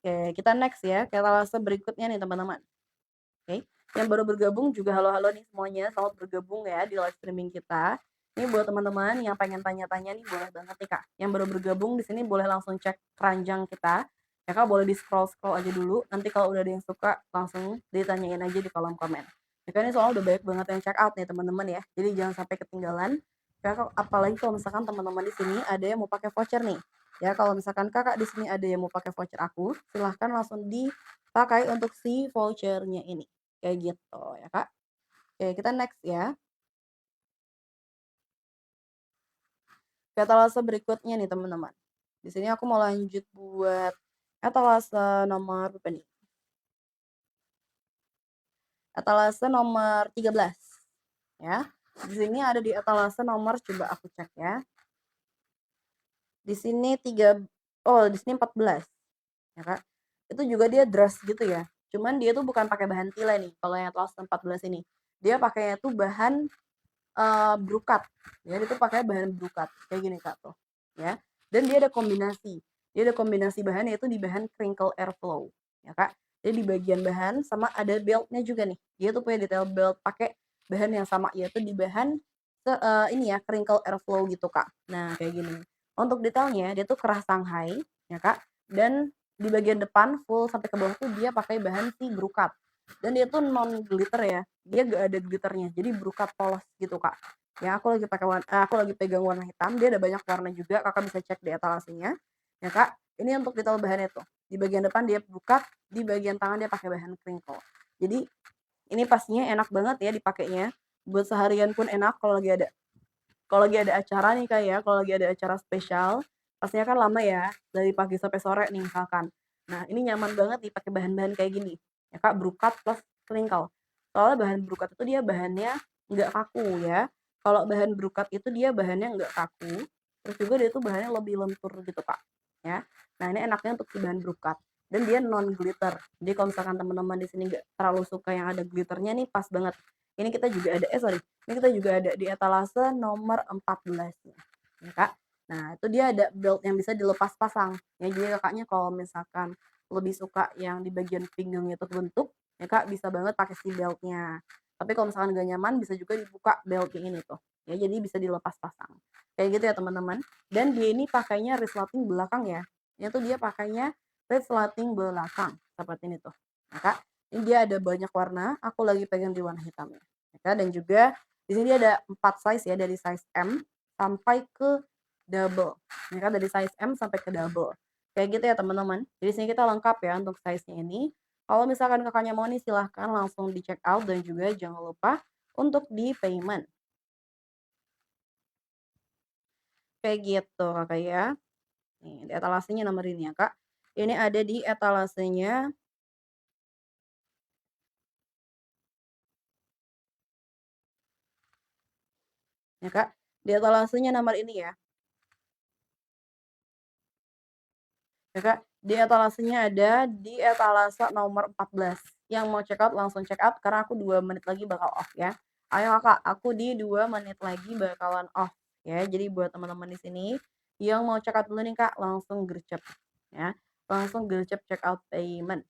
Oke, kita next ya, ke etalase berikutnya nih teman-teman. Oke, yang baru bergabung juga halo-halo nih semuanya, selamat bergabung ya di live streaming kita. Ini buat teman-teman yang pengen tanya-tanya nih boleh banget nih Kak. Yang baru bergabung di sini boleh langsung cek keranjang kita. Ya Kak, boleh di scroll-scroll aja dulu. Nanti kalau udah ada yang suka langsung ditanyain aja di kolom komen. Ya kan ini soalnya udah banyak banget yang check out nih teman-teman ya. Jadi jangan sampai ketinggalan. Ya, Kak, apalagi kalau misalkan teman-teman di sini ada yang mau pakai voucher nih. Ya, kalau misalkan Kakak di sini ada yang mau pakai voucher aku, silahkan langsung dipakai untuk si vouchernya ini. Kayak gitu ya, Kak. Oke, kita next ya. Ke etalase berikutnya nih, teman-teman. Di sini aku mau lanjut buat etalase nomor berapa nih? Etalase nomor 13 ya. Di sini ada di etalase nomor coba aku cek ya. Di sini di sini 14 ya, Kak. Itu juga dia dress gitu ya. Cuman dia tuh bukan pakai bahan tile nih kalau yang etalase 14 ini. Dia pakainya tuh bahan brokat, ya itu pakai bahan brokat, kayak gini Kak tuh, ya. Dan dia ada kombinasi bahan yaitu di bahan crinkle airflow, ya Kak. Jadi di bagian bahan sama ada beltnya juga nih, dia tuh punya detail belt pakai bahan yang sama yaitu di bahan ini ya crinkle airflow gitu Kak. Nah kayak gini. Untuk detailnya dia tuh kerah Shanghai, ya Kak. Dan di bagian depan full sampai ke bawah tuh dia pakai bahan si brokat. Dan dia tuh non glitter ya, dia gak ada glitternya, jadi brokat polos gitu Kak. Ya aku lagi pegang warna hitam, dia ada banyak warna juga, Kakak bisa cek di etalasenya. Ya Kak, ini untuk detail bahannya tuh. Di bagian depan dia brokat, di bagian tangan dia pakai bahan crinkle. Jadi ini pastinya enak banget ya dipakainya. Buat seharian pun enak kalau lagi ada acara nih Kak ya, kalau lagi ada acara spesial, pastinya kan lama ya, dari pagi sampai sore nih misalkan. Nah, ini nyaman banget nih pakai bahan-bahan kayak gini. Ya Kak, brokat plus crinkle. Soalnya bahan brokat itu dia bahannya nggak kaku ya. Kalau bahan brokat itu dia bahannya nggak kaku, terus juga dia tuh bahannya lebih lentur gitu Kak. Ya. Nah, ini enaknya untuk si bahan brokat. Dan dia non glitter. Jadi kalau misalkan teman-teman di sini nggak terlalu suka yang ada glitternya nih pas banget. Ini kita juga ada sorry, ini kita juga ada di etalase nomor 14 nih, ya Kak. Nah, itu dia ada belt yang bisa dilepas pasang. Ya, jadi Kakaknya kalau misalkan lebih suka yang di bagian pinggangnya itu terbentuk, ya Kak, bisa banget pakai si beltnya. Tapi kalau misalkan nggak nyaman, bisa juga dibuka belt yang ini tuh. Ya, jadi bisa dilepas pasang. Kayak gitu ya teman-teman. Dan dia ini pakainya resleting belakang ya. Ini tuh dia pakainya resleting belakang seperti ini tuh. Ya Kak, ini dia ada banyak warna. Aku lagi pegang di warna hitamnya. Ya, dan juga di sini ada 4 size ya dari size M sampai ke double. Ya kan dari size M sampai ke double. Kayak gitu ya teman-teman. Jadi sini kita lengkap ya untuk size-nya ini. Kalau misalkan Kakaknya mau nih silahkan langsung di check out dan juga jangan lupa untuk di payment. Kayak gitu Kakak ya. Nih, di etalasenya nomor ini ya Kak. Ini ada di etalasenya ya Kak. Di etalasenya nomor ini ya. Ya Kak, di etalasenya ada di etalase nomor 14. Yang mau check out langsung check out karena aku 2 menit lagi bakal off ya. Ayo Kak, aku di 2 menit lagi bakalan off ya. Jadi buat teman-teman di sini yang mau check out dulu nih Kak, langsung gercep ya. Langsung gercep check out payment.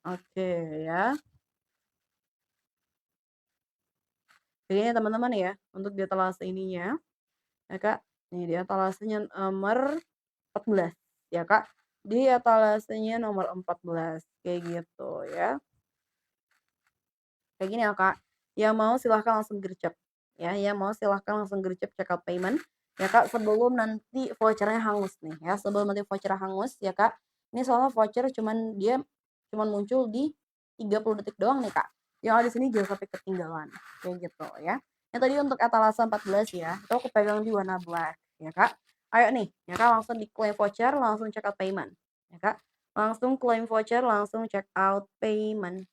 Oke ya. Jadi ini teman-teman ya, untuk di etalase ininya ya Kak. Nih di etalasenya nomor 14 ya Kak. Di etalasenya nomor 14 kayak gitu ya. Kayak gini ya Kak, yang mau silahkan langsung gercep, ya, yang mau silahkan langsung gercep check out payment, ya Kak, sebelum nanti vouchernya hangus nih ya, sebelum nanti voucher hangus ya Kak, ini soalnya voucher dia cuman muncul di 30 detik doang nih Kak. yang ada di sini jangan sampai ketinggalan, kayak gitu ya. Yang tadi untuk etalase 14 ya, itu aku pegang di warna black ya, Kak. Ayo nih, ya Kak, langsung di-claim voucher, langsung check out payment, ya Kak. Langsung claim voucher, langsung check out payment,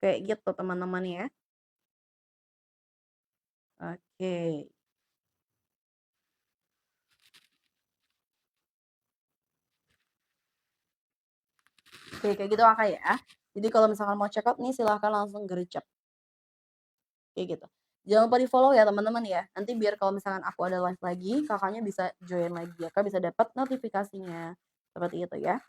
kayak gitu teman-teman ya. Oke. Oke, kayak gitu Kakak ya. Jadi kalau misalkan mau check out nih silahkan langsung gercep, kayak gitu. Jangan lupa di-follow ya teman-teman ya. Nanti biar kalau misalkan aku ada live lagi, Kakaknya bisa join lagi ya, Kak, bisa dapat notifikasinya. Seperti itu ya.